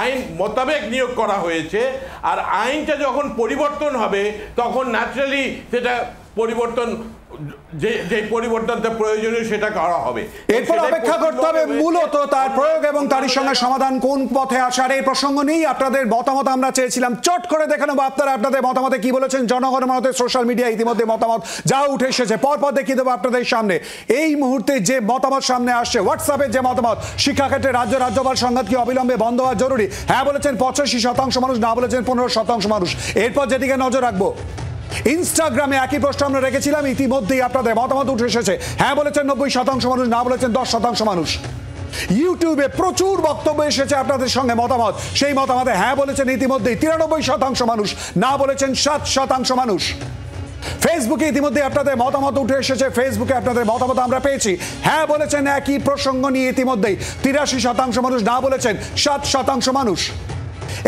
আইন মোতাবেক নিয়োগ করা হয়েছে। আর আইনটা যখন পরিবর্তন হবে তখন ন্যাচারালি সেটা পরিবর্তন, যে পরিবর্তনটা প্রয়োজনীয় সেটা করা হবে। এরপর অপেক্ষা করতে হবে মূলত তার প্রয়োগ এবং তারই সঙ্গে সমাধান কোন পথে আসার। এই প্রসঙ্গ নিয়েই আপনাদের মতামত আমরা চেয়েছিলাম। চট করে দেখে নেবো আপনারা আপনাদের মতামতে কি বলেছেন। জনগণমতে সোশ্যাল মিডিয়া ইতিমধ্যে মতামত যা উঠে এসেছে পরপর দেখিয়ে দেবো আপনাদের সামনে। এই মুহূর্তে যে মতামত সামনে আসছে, হোয়াটসঅ্যাপের যে মতামত, শিক্ষাক্ষেত্রে রাজ্যপাল সংঘাত কি অবিলম্বে বন্ধ হওয়া জরুরি? হ্যাঁ বলেছেন 85% মানুষ, না বলেছেন 15% মানুষ। এরপর যেদিকে নজর রাখবো, ইনস্টাগ্রামে একই প্রশ্ন আমরা রেখেছিলাম, ইতিমধ্যেই আপনাদের মতামত উঠে এসেছে। হ্যাঁ বলেছেন 90% মানুষ, না বলেছেন 10% মানুষ। ইউটিউবে প্রচুর বক্তব্য এসেছে আপনাদের সঙ্গে মতামত, সেই মতামতে হ্যাঁ বলেছেন ইতিমধ্যেই 93% মানুষ, না বলেছেন 7% মানুষ। ফেসবুকে ইতিমধ্যে আপনাদের মতামত উঠে এসেছে, ফেসবুকে আপনাদের মতামত আমরা পেয়েছি। হ্যাঁ বলেছেন একই প্রসঙ্গ নিয়ে ইতিমধ্যেই 83% মানুষ, না বলেছেন 7% মানুষ।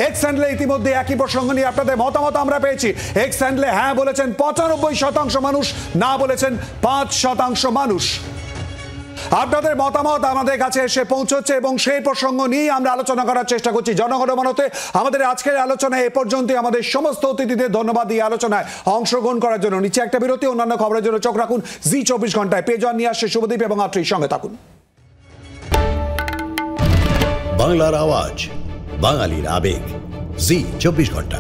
এক্স হ্যান্ডলে ইতিমধ্যে একই প্রসঙ্গ নিয়ে আপনাদের মতামত আমরা পেয়েছি। এক্স হ্যান্ডলে হ্যাঁ বলেছেন 95% মানুষ, না বলেছেন 5% মানুষ। আপনাদের মতামত আমাদের কাছে এসে পৌঁছচ্ছে এবং সেই প্রসঙ্গ নিয়ে আমরা আলোচনা করার চেষ্টা করছি জনগণমনতে। আমাদের আজকের আলোচনায় এ পর্যন্তই। আমাদের সমস্ত অতিথিদের ধন্যবাদ দিয়ে আলোচনায় অংশগ্রহণ করার জন্য। নিচে একটা বিরতি, অন্যান্য খবরের জন্য চোখ রাখুন জি 24 ঘন্টায়। পেজওয়ান নিয়ে আসছে শুভদীপ এবং আত্রির সঙ্গে থাকুন। বাংলার আওয়াজ, বাঙালির আবেগ, জি 24 ঘন্টা।